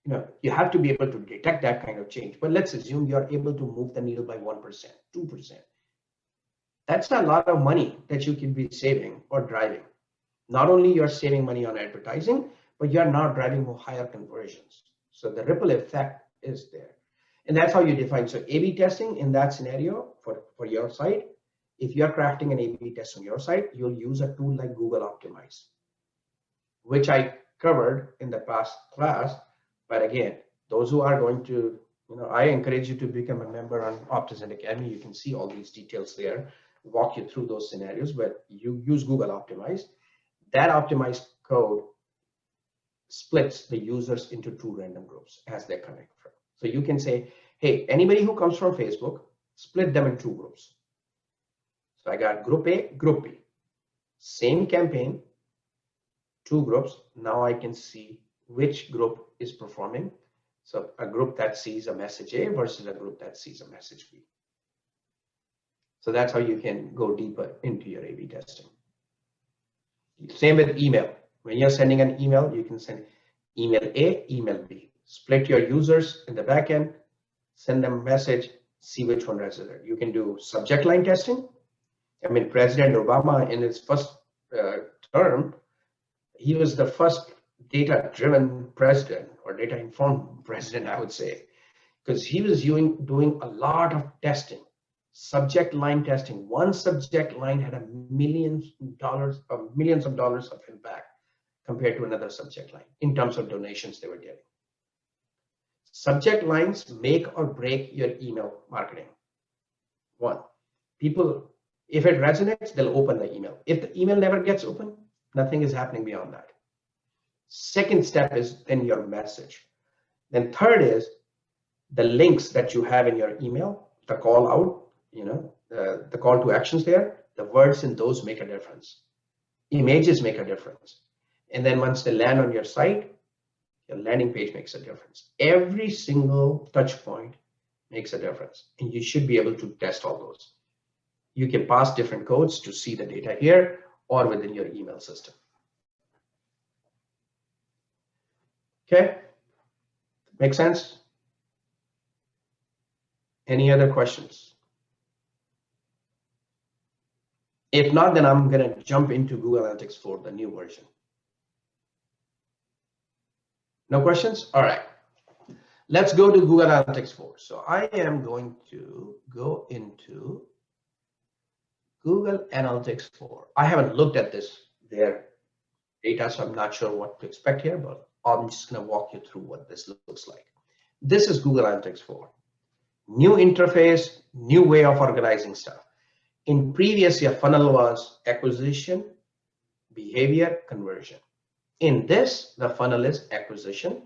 You know, you have to be able to detect that kind of change. But let's assume you are able to move the needle by 1%, 2%. That's a lot of money that you can be saving or driving. Not only you're saving money on advertising, but you're now driving more higher conversions. So the ripple effect is there. And that's how you define. So A/B testing in that scenario for your site, if you're crafting an A/B test on your site, you'll use a tool like Google Optimize, which I covered in the past class. But again, those who are going to, I encourage you to become a member on Optizen Academy. You can see all these details there, walk you through those scenarios, but you use Google Optimize. That optimized code splits the users into two random groups as they're coming from. So you can say, hey, anybody who comes from Facebook, split them in two groups. So I got group A, group B, same campaign, two groups. Now I can see which group is performing. So a group that sees a message A versus a group that sees a message B. So that's how you can go deeper into your A/B testing. Same with email. When you're sending an email, you can send email A, email B. Split your users in the backend, send them a message, see which one resonates. You can do subject line testing. I mean, President Obama in his first term, he was the first data-driven president, or data-informed president, I would say, because he was doing a lot of testing, subject line testing. One subject line had millions of dollars of impact compared to another subject line in terms of donations they were getting. Subject lines make or break your email marketing. One, people, if it resonates, they'll open the email. If the email never gets open, nothing is happening beyond that. Second step is then your message. Then third is the links that you have in your email, the call out, the call to actions there, the words in those make a difference. Images make a difference. And then once they land on your site, your landing page makes a difference. Every single touch point makes a difference. And you should be able to test all those. You can pass different codes to see the data here or within your email system. Okay, make sense? Any other questions? If not, then I'm going to jump into Google Analytics 4, the new version. No questions? All right. Let's go to Google Analytics 4. So I am going to go into Google Analytics 4. I haven't looked at their data, so I'm not sure what to expect here, but I'm just going to walk you through what this looks like. This is Google Analytics 4. New interface, new way of organizing stuff. In previous, your funnel was acquisition, behavior, conversion. In this, the funnel is acquisition,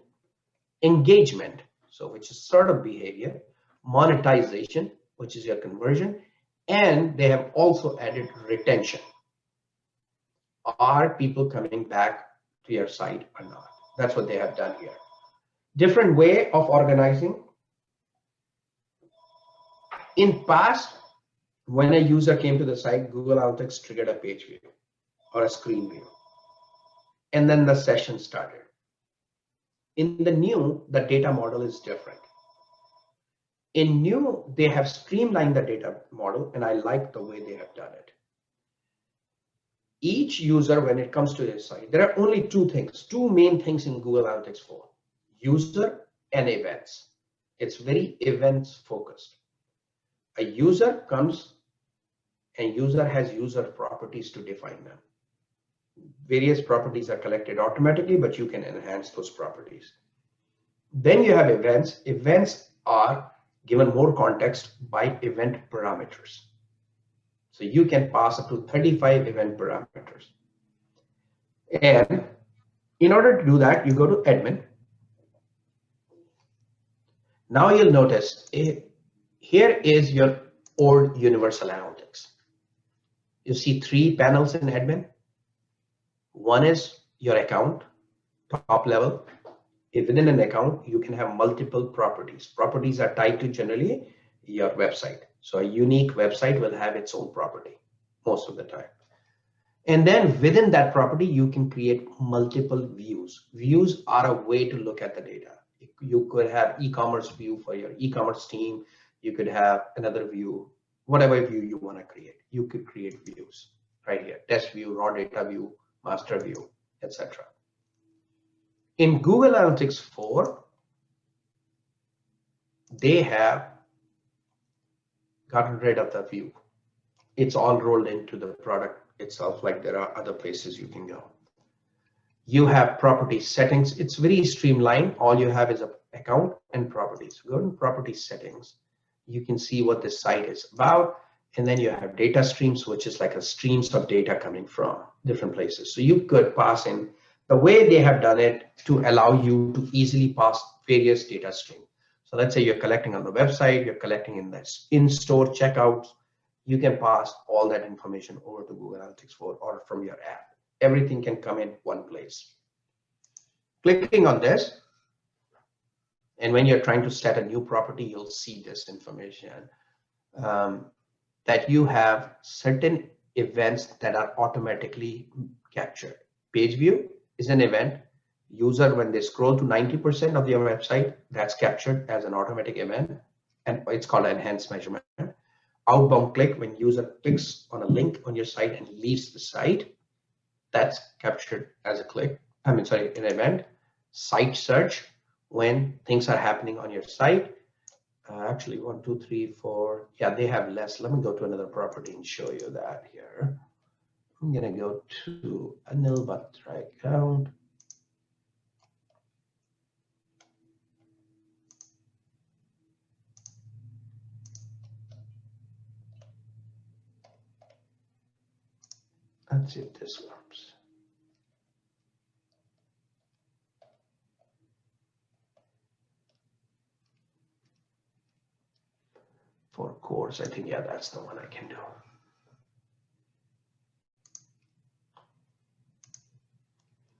engagement, so which is sort of behavior, monetization, which is your conversion, and they have also added retention. Are people coming back to your site or not? That's what they have done here. Different way of organizing. In past, when a user came to the site, Google Analytics triggered a page view or a screen view. And then the session started. In the new, the data model is different. In new, they have streamlined the data model, and I like the way they have done it. Each user, when it comes to their site, there are only two main things in Google Analytics 4, user and events. It's very events focused. A user comes and user has user properties to define them. Various properties are collected automatically, but you can enhance those properties. Then you have events. Events are given more context by event parameters. So you can pass up to 35 event parameters. And in order to do that, you go to admin. Now you'll notice here is your old universal analytics. You see 3 panels in admin. One is your account, top level. If within an account, you can have multiple properties. Properties are tied to generally your website. So a unique website will have its own property most of the time. And then within that property, you can create multiple views. Views are a way to look at the data. You could have e-commerce view for your e-commerce team. You could have another view, whatever view you want to create. You could create views right here: test view, raw data view, master view, etc. In Google Analytics 4, they have gotten rid of the view. It's all rolled into the product itself, like there are other places you can go. You have property settings. It's very streamlined. All you have is an account and properties. Go to property settings. You can see what this site is about. And then you have data streams, which is like a streams of data coming from different places. So you could pass in the way they have done it to allow you to easily pass various data streams. So let's say you're collecting on the website, you're collecting in the in-store checkouts. You can pass all that information over to Google Analytics 4 or from your app. Everything can come in one place. Clicking on this, and when you're trying to set a new property, you'll see this information that you have certain events that are automatically captured. Page view is an event. User, when they scroll to 90% of your website, that's captured as an automatic event, and it's called enhanced measurement. Outbound click, when user clicks on a link on your site and leaves the site, that's captured as a click. An event. Site search, when things are happening on your site. Actually, 1, 2, 3, 4. Yeah, they have less. Let me go to another property and show you that here. I'm gonna go to a nil but try account. Let's see if this works. For course, I think, yeah, that's the one I can do.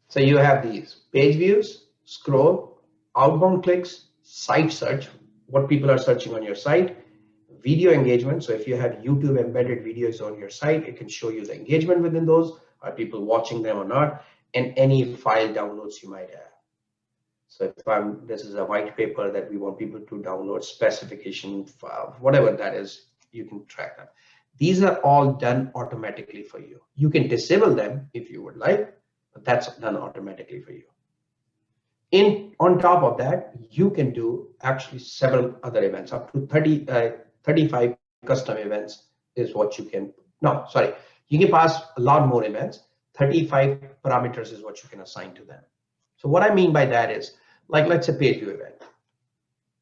So you have these page views, scroll, outbound clicks, site search, what people are searching on your site, video engagement. So if you have YouTube embedded videos on your site, it can show you the engagement within those. Are people watching them or not? And any file downloads you might have. So if this is a white paper that we want people to download, specification file, whatever that is, you can track them. These are all done automatically for you. You can disable them if you would like, but that's done automatically for you. On top of that, you can do actually several other events, up to 35 custom events is what you can, no, sorry. You can pass a lot more events. 35 parameters is what you can assign to them. So what I mean by that is, like, let's say page view event.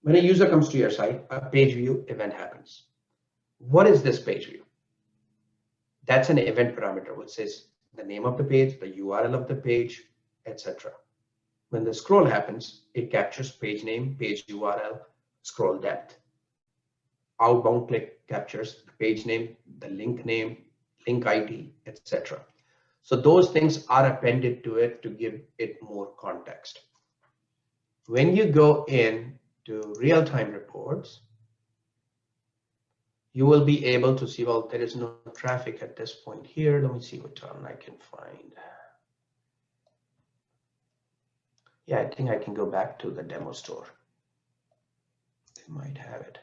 When a user comes to your site, a page view event happens. What is this page view? That's an event parameter, which says the name of the page, the URL of the page, etc. When the scroll happens, it captures page name, page URL, scroll depth. Outbound click captures the page name, the link name, link ID, etc. So those things are appended to it to give it more context. When you go in to real-time reports, you will be able to see, well, there is no traffic at this point here. Let me see what one I can find. Yeah, I think I can go back to the demo store. They might have it.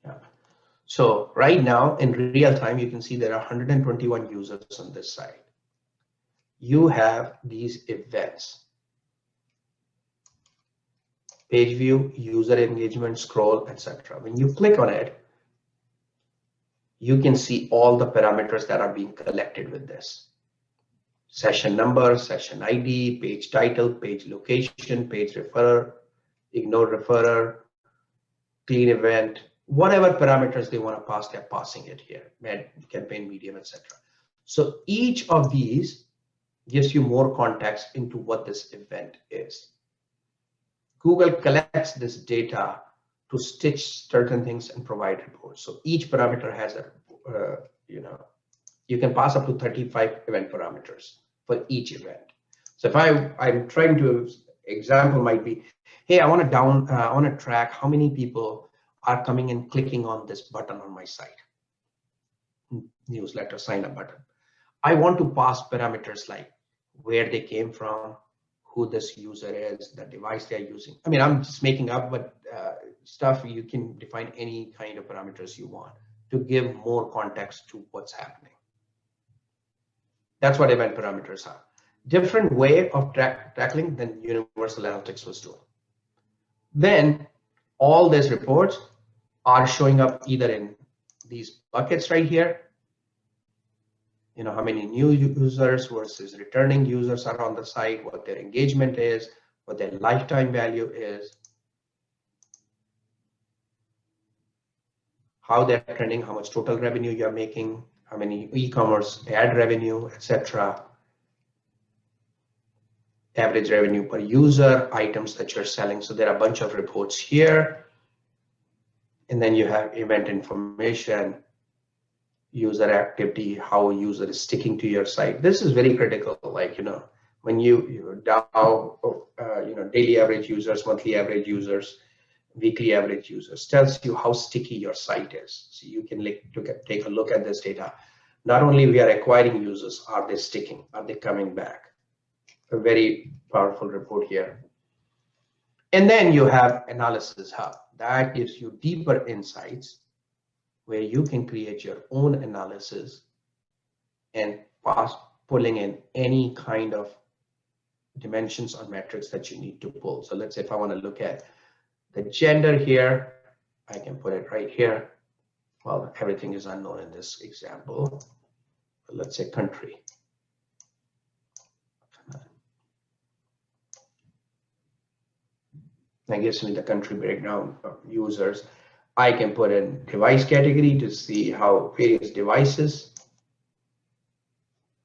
Yeah. So right now in real time, you can see there are 121 users on this site. You have these events. Page view, user engagement, scroll, etc. When you click on it, you can see all the parameters that are being collected with this. session number, session ID, page title, page location, page referrer, ignore referrer, clean event, whatever parameters they want to pass, they're passing it here, campaign medium, etc. So each of these gives you more context into what this event is. Google collects this data to stitch certain things and provide reports. So each parameter has a, you can pass up to 35 event parameters for each event. So if I'm trying to, example might be, hey, I want to track how many people are coming and clicking on this button on my site, newsletter sign up button. I want to pass parameters like where they came from, who this user is, the device they're using. I mean, I'm just making up, but stuff, you can define any kind of parameters you want to give more context to what's happening. That's what event parameters are. Different way of tackling than Universal Analytics was doing. Then all these reports are showing up either in these buckets right here, how many new users versus returning users are on the site, what their engagement is, what their lifetime value is, how they're trending, how much total revenue you're making, how many e-commerce ad revenue, etc. Average revenue per user, items that you're selling. So there are a bunch of reports here. And then you have event information, user activity, how a user is sticking to your site. This is very critical. Like, when you daily average users, monthly average users, weekly average users, tells you how sticky your site is. So you can take a look at this data. Not only we are acquiring users, are they sticking? Are they coming back? A very powerful report here. And then you have Analysis Hub. That gives you deeper insights where you can create your own analysis and pulling in any kind of dimensions or metrics that you need to pull. So let's say if I want to look at the gender here, I can put it right here. Well, everything is unknown in this example. But let's say country. That gives me the country breakdown of users. I can put in device category to see how various devices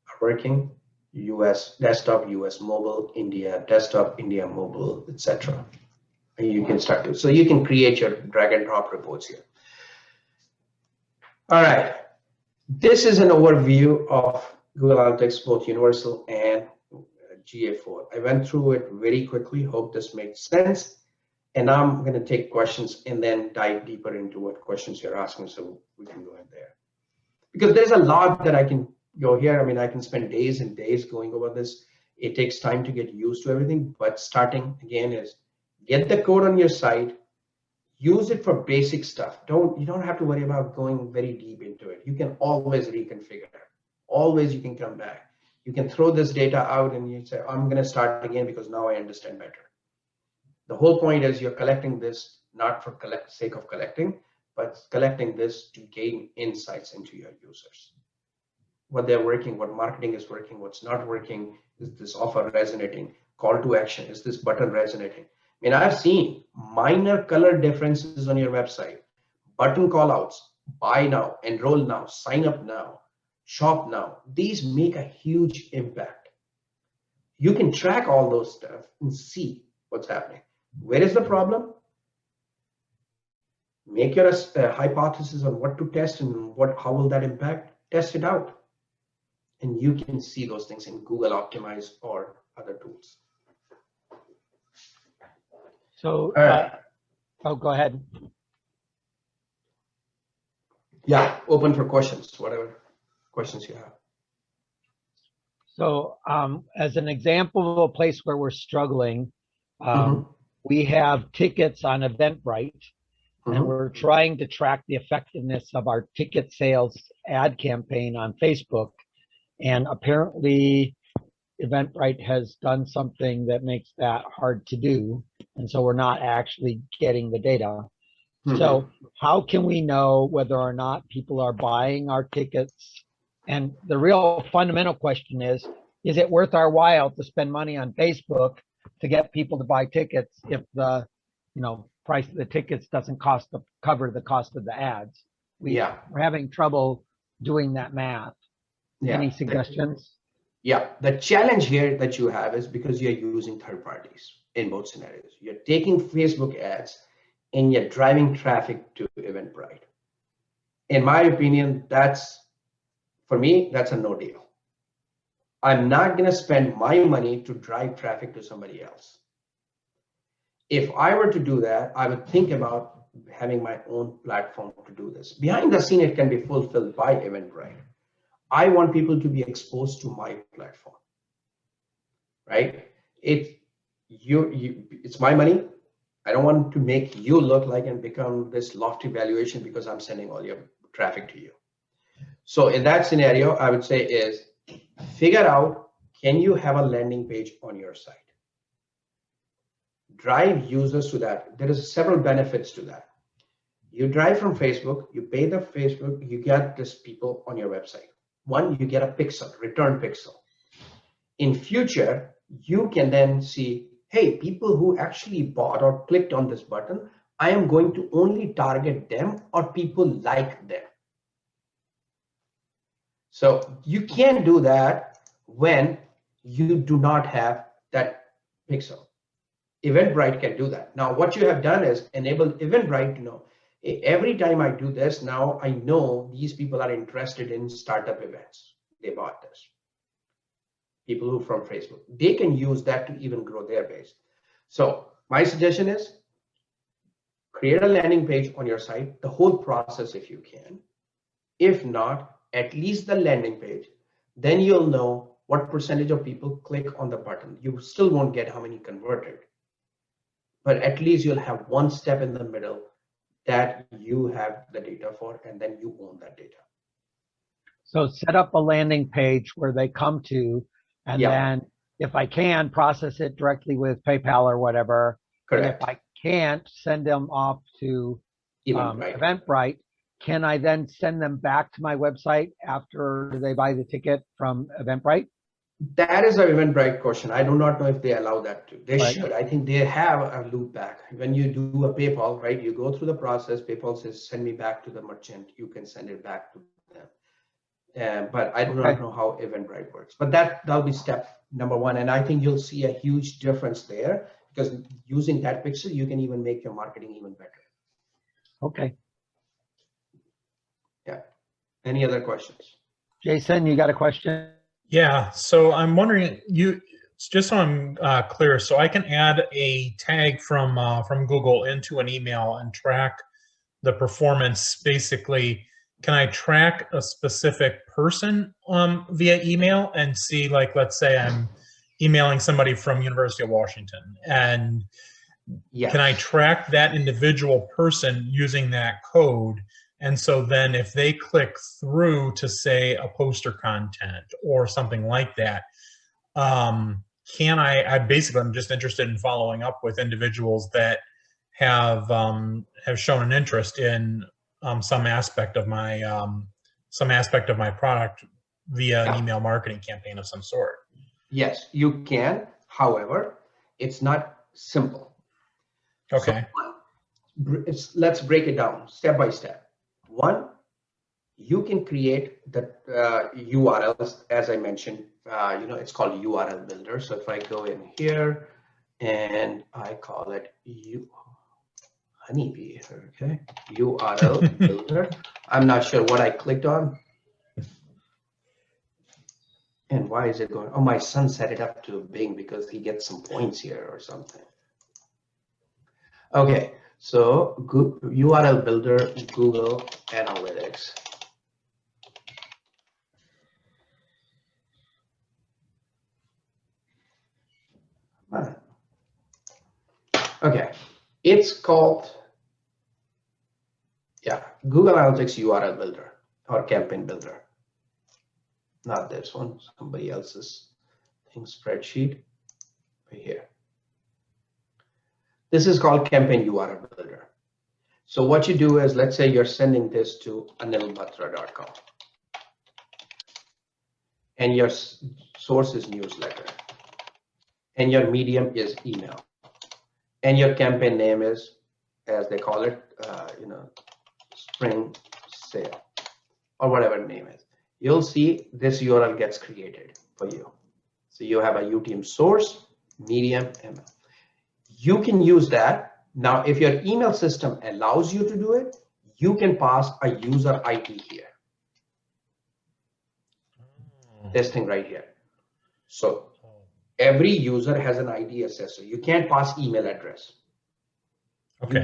are working. US desktop, US mobile, India desktop, India mobile, etc. And you can start to, so you can create your drag and drop reports here. All right, this is an overview of Google Analytics, both Universal and GA4. I went through it very quickly. Hope this makes sense. And I'm going to take questions and then dive deeper into what questions you're asking, so we can go in there. Because there's a lot that I can go here. I mean, I can spend days and days going over this. It takes time to get used to everything, but starting again is get the code on your site, use it for basic stuff. You don't have to worry about going very deep into it. You can always reconfigure. Always you can come back. You can throw this data out and you say, I'm going to start again because now I understand better. The whole point is you're collecting this not for sake of collecting, but collecting this to gain insights into your users. What they're working, what marketing is working, what's not working, is this offer resonating, call to action, is this button resonating? I mean, I've seen minor color differences on your website, button callouts, buy now, enroll now, sign up now, shop now. These make a huge impact. You can track all those stuff and see what's happening. Where is the problem? Make your hypothesis on what to test and how will that impact. Test it out. And you can see those things in Google Optimize or other tools. So, oh, go ahead. Yeah, open for questions, whatever questions you have. So as an example of a place where we're struggling, we have tickets on Eventbrite, and we're trying to track the effectiveness of our ticket sales ad campaign on Facebook. And apparently Eventbrite has done something that makes that hard to do. And so we're not actually getting the data. So how can we know whether or not people are buying our tickets? And the real fundamental question is, is it worth our while to spend money on Facebook to get people to buy tickets if the, price of the tickets doesn't cover the cost of the ads? We're having trouble doing that math. Any suggestions? Yeah, the challenge here that you have is because you're using third parties in both scenarios. You're taking Facebook ads and you're driving traffic to Eventbrite. In my opinion, for me, that's a no deal. I'm not going to spend my money to drive traffic to somebody else. If I were to do that, I would think about having my own platform to do this. Behind the scene, it can be fulfilled by Eventbrite. I want people to be exposed to my platform, right? It's my money. I don't want to make you look like and become this lofty valuation because I'm sending all your traffic to you. So in that scenario, I would say is figure out, can you have a landing page on your site? Drive users to that. There is several benefits to that. You drive from Facebook, you pay the Facebook, you get these people on your website. One, you get a pixel, return pixel. In future, you can then see, hey, people who actually bought or clicked on this button, I am going to only target them or people like them. So you can't do that when you do not have that pixel. Eventbrite can do that. Now, what you have done is enable Eventbrite to know, every time I do this, now I know these people are interested in startup events. They bought this. People who from Facebook, they can use that to even grow their base. So my suggestion is create a landing page on your site, the whole process if you can. If not, at least the landing page. Then you'll know what percentage of people click on the button. You still won't get how many converted, but at least you'll have one step in the middle that you have the data for, and then you own that data. So set up a landing page where they come to, and then if I can, process it directly with PayPal or whatever. Correct. And if I can't, send them off to Eventbrite. Can I then send them back to my website after they buy the ticket from Eventbrite? That is an Eventbrite question. I do not know if they allow that to. They should. I think they have a loop back. When you do a PayPal, right, you go through the process. PayPal says, send me back to the merchant. You can send it back to them. But I do not know how Eventbrite works. But that'll be step number one. And I think you'll see a huge difference there because using that pixel, you can even make your marketing even better. Okay. Yeah. Any other questions? Jason, you got a question? Yeah, so I'm wondering, just so I'm clear, so I can add a tag from Google into an email and track the performance. Basically, can I track a specific person via email and see, like, let's say I'm emailing somebody from University of Washington, and can I track that individual person using that code? And so then if they click through to, say, a poster content or something like that, can I'm just interested in following up with individuals that have shown an interest in some aspect of my product via an email marketing campaign of some sort. Yes, you can. However, it's not simple. Okay. So let's break it down step by step. One, you can create the URLs, as I mentioned. It's called URL Builder. So if I go in here and I call it honeybee, okay, URL Builder. I'm not sure what I clicked on. And why is it going? Oh, my son set it up to Bing because he gets some points here or something. Okay. So URL Builder, Google Analytics. Okay, it's called, Google Analytics URL Builder or Campaign Builder. Not this one, somebody else's thing, spreadsheet right here. This is called Campaign URL Builder. So what you do is, let's say you're sending this to anilbatra.com. and your source is newsletter, and your medium is email, and your campaign name is, as they call it, spring sale, or whatever the name is, you'll see this URL gets created for you. So you have a UTM source, medium, email. You can use that. Now, if your email system allows you to do it, you can pass a user ID here. This thing right here. So every user has an ID assessor. You can't pass email address. Okay.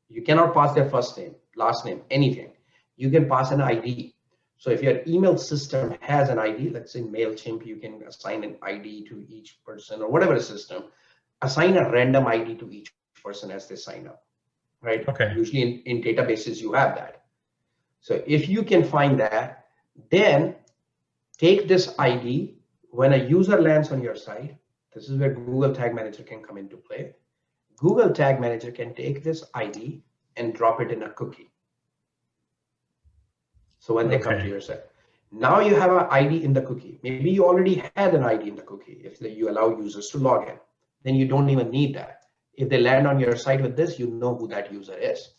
You cannot pass their first name, last name, anything. You can pass an ID. So if your email system has an ID, let's say MailChimp, you can assign an ID to each person, or whatever system, assign a random ID to each person as they sign up, right? Okay. Usually in databases, you have that. So if you can find that, then take this ID. When a user lands on your site, this is where Google Tag Manager can come into play. Google Tag Manager can take this ID and drop it in a cookie. So when they come to your site, now you have an ID in the cookie. Maybe you already had an ID in the cookie if you allow users to log in. Then you don't even need that. If they land on your site with this, you know who that user is.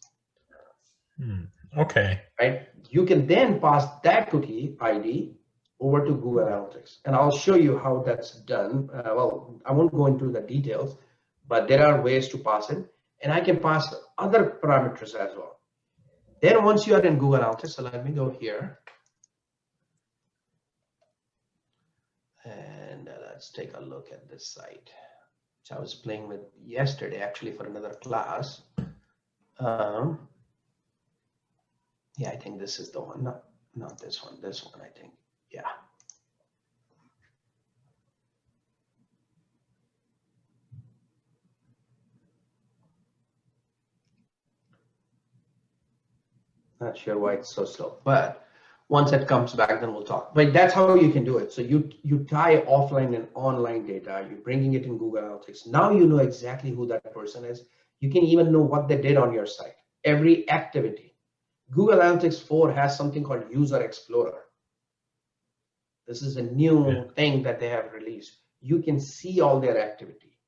Okay. Right? You can then pass that cookie ID over to Google Analytics. And I'll show you how that's done. Well, I won't go into the details, but there are ways to pass it. And I can pass other parameters as well. Then once you are in Google Analytics, so let me go here. And let's take a look at this site, which I was playing with yesterday, actually, for another class. Yeah, I think this is the one. Not this one, I think. Yeah. Not sure why it's so slow, but once it comes back, then we'll talk. But that's how you can do it. So you tie offline and online data, you're bringing it in Google Analytics. Now you know exactly who that person is. You can even know what they did on your site, every activity. Google Analytics 4 has something called User Explorer. This is a new thing that they have released. You can see all their activity.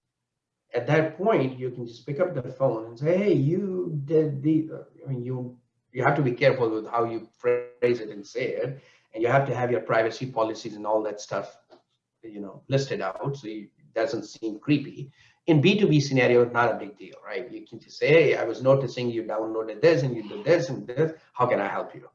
At that point, you can just pick up the phone and say, hey, you did the, I mean, you have to be careful with how you phrase it and say it. And you have to have your privacy policies and all that stuff, listed out. So it doesn't seem creepy. In B2B scenario, it's not a big deal, right? You can just say, hey, I was noticing you downloaded this and you did this and this. How can I help you?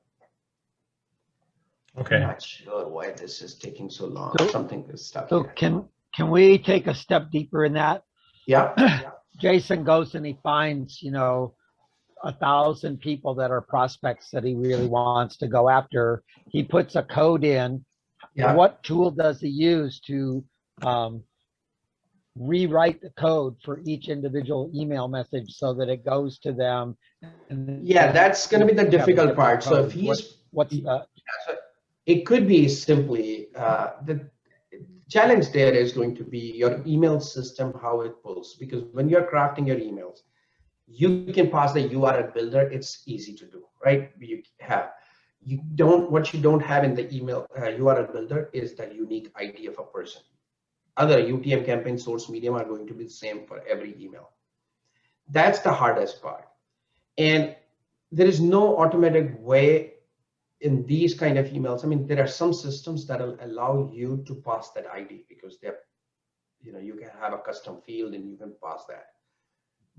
Okay. I'm not sure why this is taking so long. Something is stuck So here. can we take a step deeper in that? Yeah. Jason goes and he finds, 1,000 people that are prospects that he really wants to go after. He puts a code in. Yeah. What tool does he use to rewrite the code for each individual email message so that it goes to them? Yeah, that's going to be the difficult part. So if he's, it could be simply, the challenge there is going to be your email system, how it pulls, because when you're crafting your emails, you can pass the URL builder. It's easy to do, right? What you don't have in the email URL builder is the unique ID of a person. Other UTM campaign source medium are going to be the same for every email. That's the hardest part. And there is no automatic way in these kind of emails. I mean, there are some systems that will allow you to pass that ID because they're, you can have a custom field and you can pass that.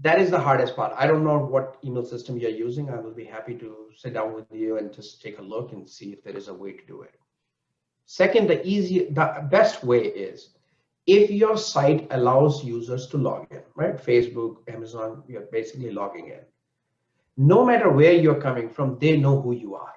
That is the hardest part. I don't know what email system you're using. I will be happy to sit down with you and just take a look and see if there is a way to do it. Second, the best way is if your site allows users to log in, right? Facebook, Amazon, you're basically logging in. No matter where you're coming from, they know who you are.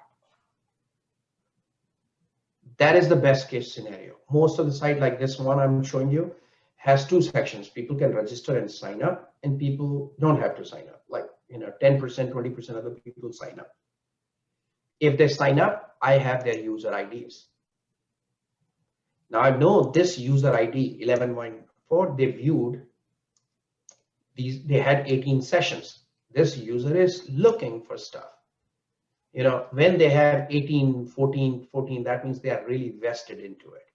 That is the best case scenario. Most of the site like this one I'm showing you has two sections. People can register and sign up, and people don't have to sign up. Like, 10%, 20% of the people sign up. If they sign up, I have their user IDs. Now I know this user ID 11.4, they viewed these, they had 18 sessions. This user is looking for stuff. You know, when they have 18, 14, that means they are really vested into it.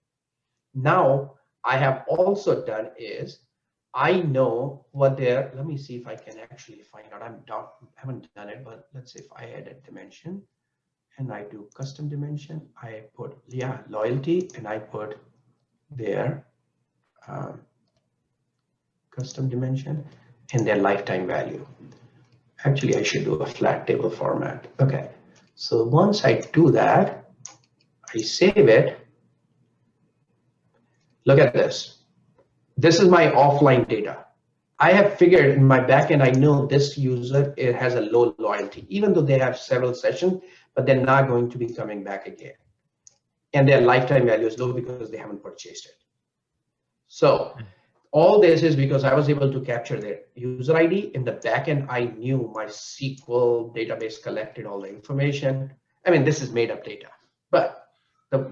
Now, I have also done is, I know what they're, let me see if I can actually find out. Haven't done it, but let's see if I add a dimension and I do custom dimension. I put, yeah, loyalty, and I put their custom dimension and their lifetime value. Actually, I should do a flat table format. Okay, so once I do that, I save it. Look at this. This is my offline data. I have figured in my backend, I know this user, it has a low loyalty, even though they have several sessions, but they're not going to be coming back again. And their lifetime value is low because they haven't purchased it. So all this is because I was able to capture their user ID. In the backend, I knew my SQL database collected all the information. I mean, this is made up data, but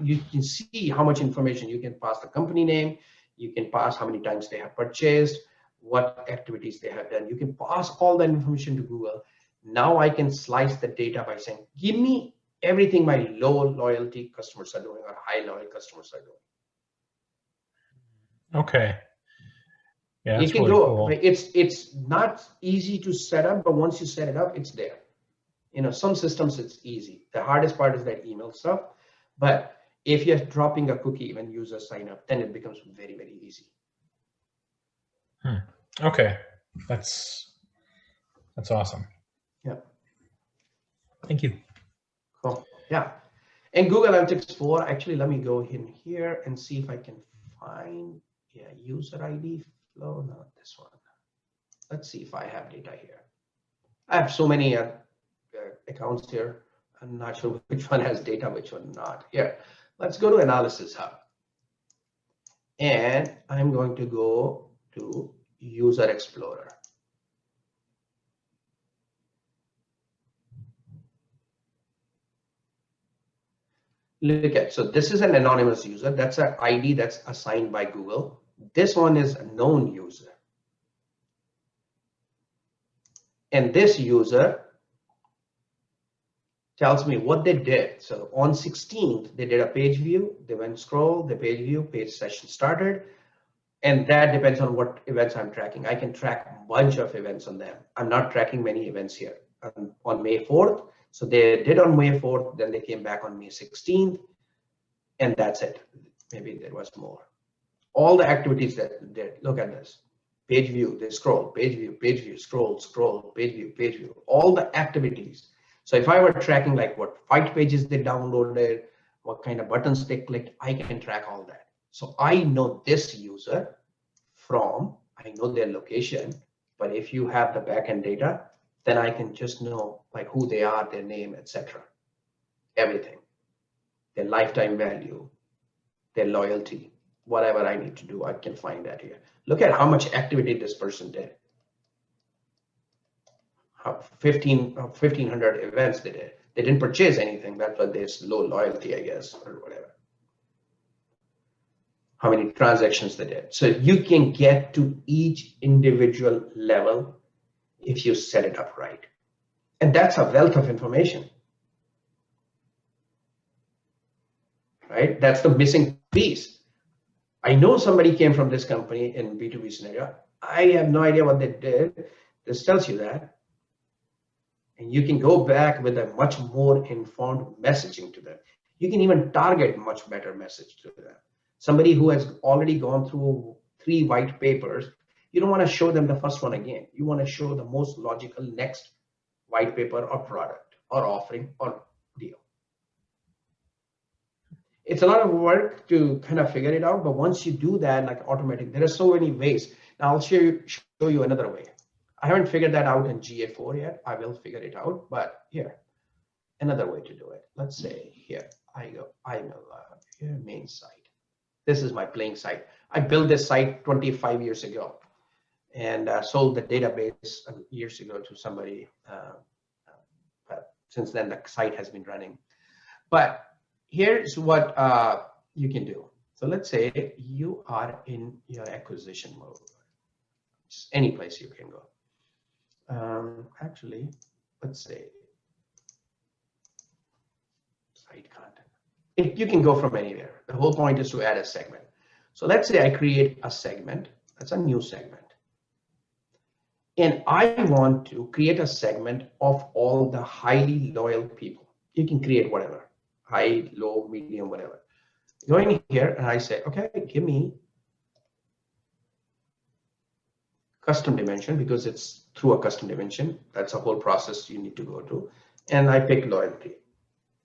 you can see how much information you can pass the company name. You can pass how many times they have purchased, what activities they have done. You can pass all that information to Google. Now I can slice the data by saying, give me everything my low loyalty customers are doing or high loyal customers are doing. Okay. Yeah, You can really go. cool. It's not easy to set up, but once you set it up, it's there. You know, some systems it's easy. The hardest part is that email stuff. But if you're dropping a cookie when users sign up, then it becomes very, very easy. Okay, that's awesome. Yeah. Thank you. Cool. Yeah. And Google Analytics 4, actually, let me go in here and see if I can find, yeah, user ID flow, not this one. Let's see if I have data here. I have so many accounts here. I'm not sure which one has data, which one not. Here, let's go to Analysis Hub. And I'm going to go to User Explorer. Look at, so this is an anonymous user. That's an ID that's assigned by Google. This one is a known user. And this user tells me what they did. So on 16th, they did a page view. They went scroll, the page view, page session started. And that depends on what events I'm tracking. I can track a bunch of events on them. I'm not tracking many events here. On May 4th, so they did on May 4th, then they came back on May 16th, and that's it. Maybe there was more. All the activities that they did, look at this. Page view, they scroll, page view, scroll, page view, all the activities. So if I were tracking like what 5 pages they downloaded, what kind of buttons they clicked, I can track all that. So I know this user from, I know their location, but if you have the backend data, then I can just know like who they are, their name, etc. Everything, their lifetime value, their loyalty, whatever I need to do, I can find that here. Look at how much activity this person did. 1,500 events they did. They didn't purchase anything. That's why there's low loyalty, I guess, or whatever. How many transactions they did. So you can get to each individual level if you set it up right. And that's a wealth of information, right? That's the missing piece. I know somebody came from this company in B2B scenario. I have no idea what they did. This tells you that. And you can go back with a much more informed messaging to them. You can even target much better message to them. Somebody who has already gone through 3 white papers, you don't want to show them the first one again. You want to show the most logical next white paper or product or offering or deal. It's a lot of work to kind of figure it out, but once you do that, like automatic, there are so many ways. Now I'll show you another way. I haven't figured that out in GA4 yet. I will figure it out, but here, another way to do it. Let's say here, I'm here, main site. This is my playing site. I built this site 25 years ago and sold the database years ago to somebody. But since then, the site has been running. But here's what you can do. So let's say you are in your acquisition mode. Just any place you can go. Actually, let's say hide content. You can go from anywhere. The whole point is to add a segment. So let's say I create a segment. That's a new segment. And I want to create a segment of all the highly loyal people. You can create whatever, high, low, medium, whatever. Go in here and I say, okay, give me custom dimension, because it's through a custom dimension. That's a whole process you need to go through. And I pick loyalty,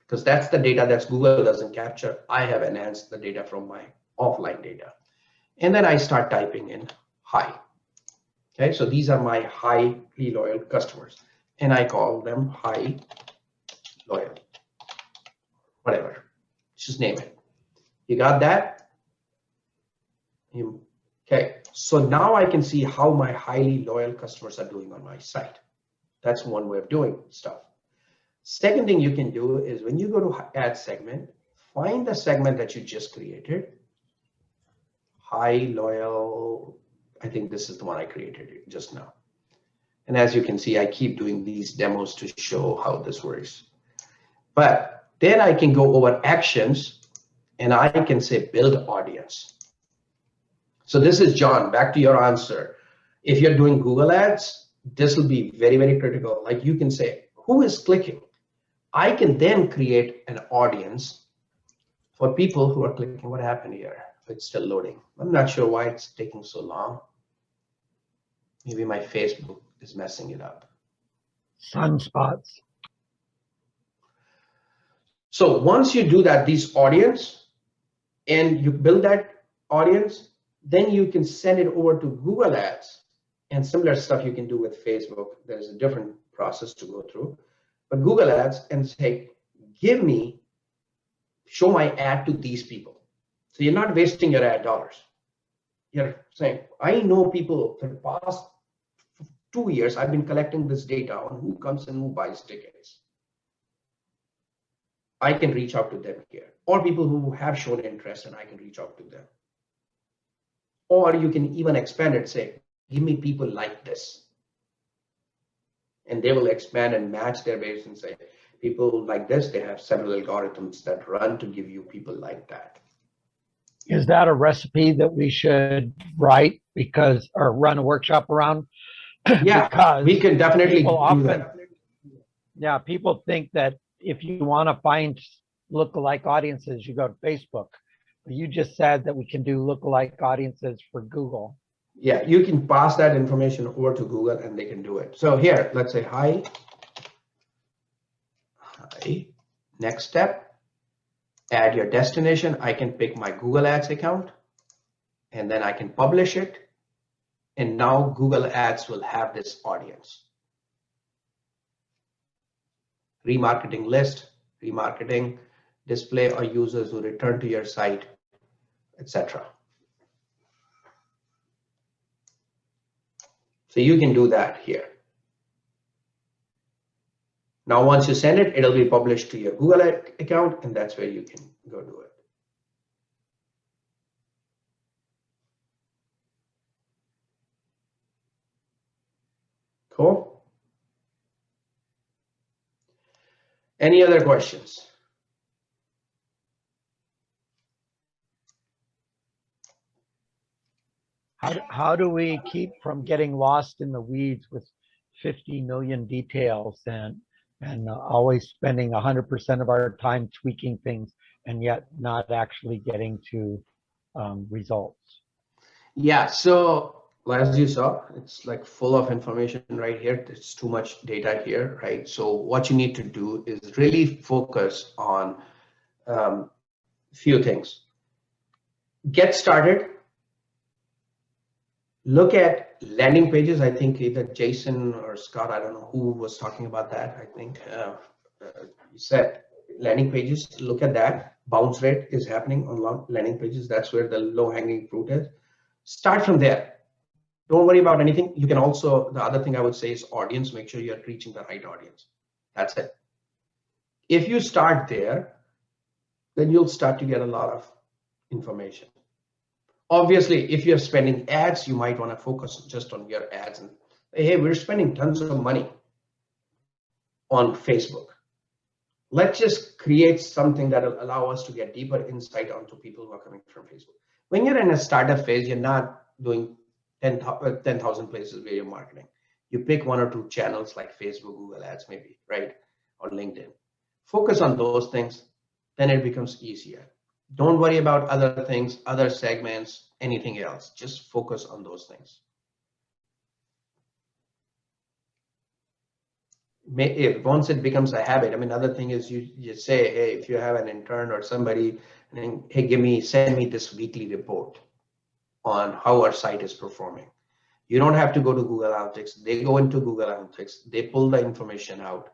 because that's the data that Google doesn't capture. I have enhanced the data from my offline data. And then I start typing in high. Okay, so these are my highly loyal customers. And I call them high loyal, whatever. Just name it. You got that? Okay, so now I can see how my highly loyal customers are doing on my site. That's one way of doing stuff. Second thing you can do is when you go to add segment, find the segment that you just created. High loyal, I think this is the one I created just now. And as you can see, I keep doing these demos to show how this works. But then I can go over actions and I can say build audience. So this is John, back to your answer. If you're doing Google ads, this will be very, very critical. Like you can say, who is clicking? I can then create an audience for people who are clicking. What happened here? It's still loading. I'm not sure why it's taking so long. Maybe my Facebook is messing it up. Sunspots. So once you do that, these audience, and you build that audience, then you can send it over to Google Ads, and similar stuff you can do with Facebook. There's a different process to go through, but Google Ads, and say, show my ad to these people. So you're not wasting your ad dollars. You're saying, I know people for the past 2 years, I've been collecting this data on who comes and who buys tickets. I can reach out to them here, or people who have shown interest and I can reach out to them. Or you can even expand it, say, give me people like this. And they will expand and match their base and say, people like this, they have several algorithms that run to give you people like that. Is that a recipe that we should write or run a workshop around? Yeah, because we can definitely do that. Yeah, people think that if you want to find lookalike audiences, you go to Facebook. But you just said that we can do lookalike audiences for Google. Yeah, you can pass that information over to Google and they can do it. So here, let's say hi. Next step, add your destination. I can pick my Google Ads account and then I can publish it. And now Google Ads will have this audience. Remarketing list, remarketing, display or users who return to your site, etc. So you can do that here. Now, once you send it, it'll be published to your Google account, and that's where you can go do it. Cool. Any other questions? How do we keep from getting lost in the weeds with 50 million details and always spending 100% of our time tweaking things and yet not actually getting to results? Yeah, so as you saw, it's like full of information right here. There's too much data here, right? So what you need to do is really focus on few things. Get started. Look at landing pages. I think either Jason or Scott, I don't know who was talking about that. I think you said landing pages. Look at that. Bounce rate is happening on landing pages. That's where the low-hanging fruit is. Start from there. Don't worry about anything. You can also, the other thing I would say is audience. Make sure you're reaching the right audience. That's it. If you start there, then you'll start to get a lot of information. Obviously, if you're spending ads, you might want to focus just on your ads and hey, we're spending tons of money on Facebook. let's just create something that will allow us to get deeper insight onto people who are coming from Facebook. When you're in a startup phase, you're not doing 10,000 places where you're marketing. You pick one or two channels like Facebook, Google Ads, maybe, right? Or LinkedIn. Focus on those things, then it becomes easier. Don't worry about other things, other segments, anything else. Just focus on those things. If once it becomes a habit, I mean, another thing is you say, hey, if you have an intern or somebody, and hey, send me this weekly report on how our site is performing. You don't have to go to Google Analytics. They go into Google Analytics, they pull the information out,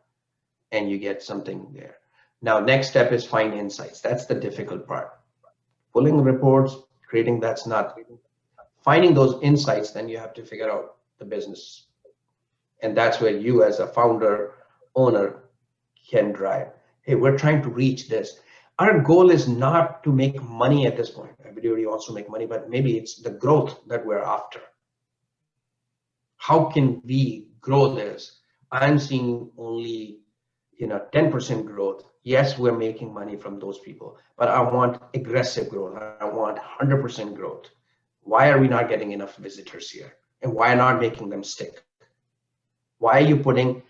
and you get something there. Now, next step is find insights. That's the difficult part. Pulling reports, creating, that's not. Finding those insights, then you have to figure out the business. And that's where you as a founder, owner can drive. Hey, we're trying to reach this. Our goal is not to make money at this point. Everybody wants to make money, but maybe it's the growth that we're after. How can we grow this? I'm seeing only 10% growth. Yes, we're making money from those people, but I want aggressive growth. I want 100% growth. Why are we not getting enough visitors here? And why not making them stick? Why are you putting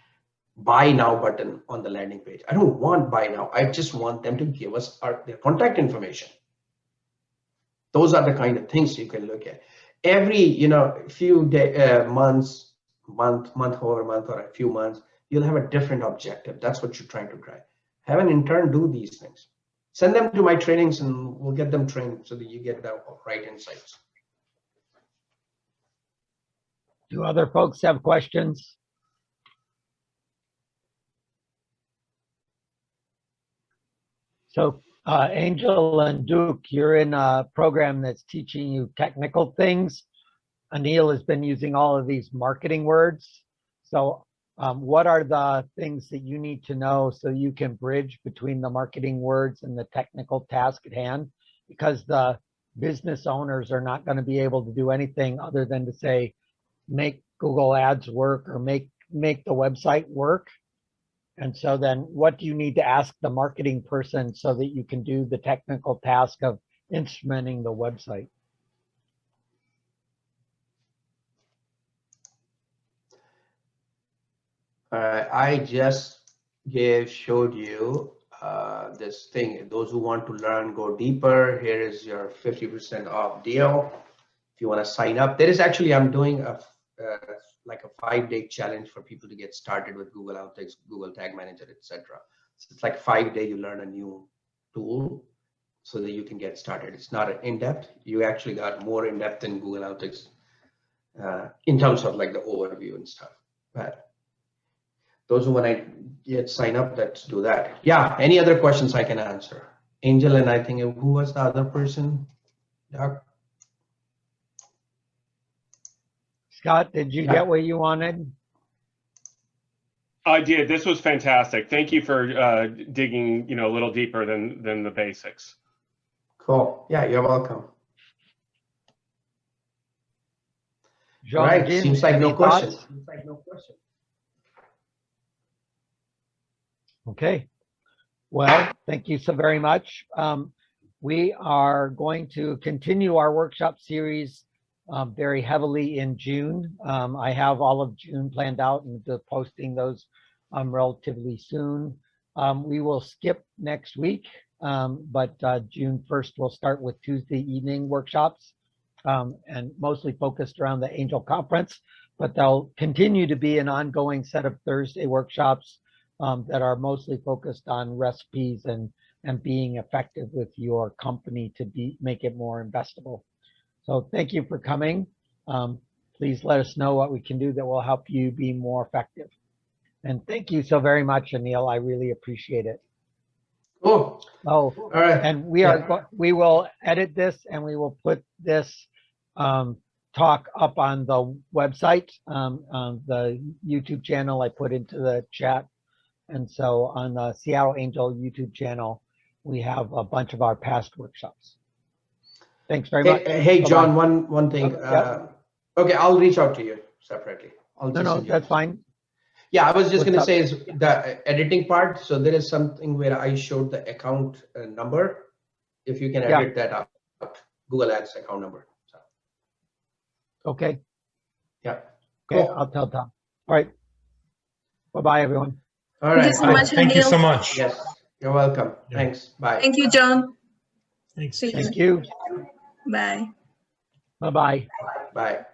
buy now button on the landing page? I don't want buy now. I just want them to give us their contact information. Those are the kind of things you can look at. Every few months, month over month, or a few months, you'll have a different objective. That's what you're trying to drive. Have an intern do these things. Send them to my trainings and we'll get them trained so that you get the right insights. Do other folks have questions? So Angel and Duke, you're in a program that's teaching you technical things. Anil has been using all of these marketing words. So what are the things that you need to know so you can bridge between the marketing words and the technical task at hand? Because the business owners are not going to be able to do anything other than to say, make Google Ads work or make the website work. And so then what do you need to ask the marketing person so that you can do the technical task of instrumenting the website? I just showed you this thing. Those who want to learn, go deeper. Here is your 50% off deal. If you want to sign up, there is actually, I'm doing like a 5-day challenge for people to get started with Google Analytics, Google Tag Manager, etc. So it's like 5 days, you learn a new tool so that you can get started. It's not in-depth. You actually got more in-depth in Google Analytics in terms of like the overview and stuff. But those who want to sign up, let's do that. Yeah, any other questions I can answer? Angel, and I think who was the other person? Doug? Scott, did you get what you wanted? I did. This was fantastic. Thank you for digging, a little deeper than the basics. Cool. Yeah, you're welcome. Jean, right. Seems like no question. Okay. Well, thank you so very much. We are going to continue our workshop series very heavily in June. I have all of June planned out and posting those relatively soon. We will skip next week, but June 1st we'll start with Tuesday evening workshops and mostly focused around the Angel Conference, but there'll continue to be an ongoing set of Thursday workshops that are mostly focused on recipes and being effective with your company to make it more investable. So thank you for coming. Please let us know what we can do that will help you be more effective. And thank you so very much, Anil. I really appreciate it. Cool. Oh, all right. And we will edit this and we will put this talk up on the website, on the YouTube channel I put into the chat. And so on the Seattle Angel YouTube channel, we have a bunch of our past workshops. Thanks very much. Hey, John, one thing. Okay, I'll reach out to you separately. No, that's fine. Yeah, I was just What's going to up? say is the editing part. So there is something where I showed the account number. If you can Yeah. edit that out, Google Ads account number. So, Okay. yeah. Okay, Cool. I'll tell Tom. All right. Bye-bye, everyone. All Thank right. you so All much, right, thank you Anil. so much. Yes. You're welcome. Yeah. Thanks. Bye. Thank you, John. Thanks. See you. Thank you. Bye. Bye-bye. Bye.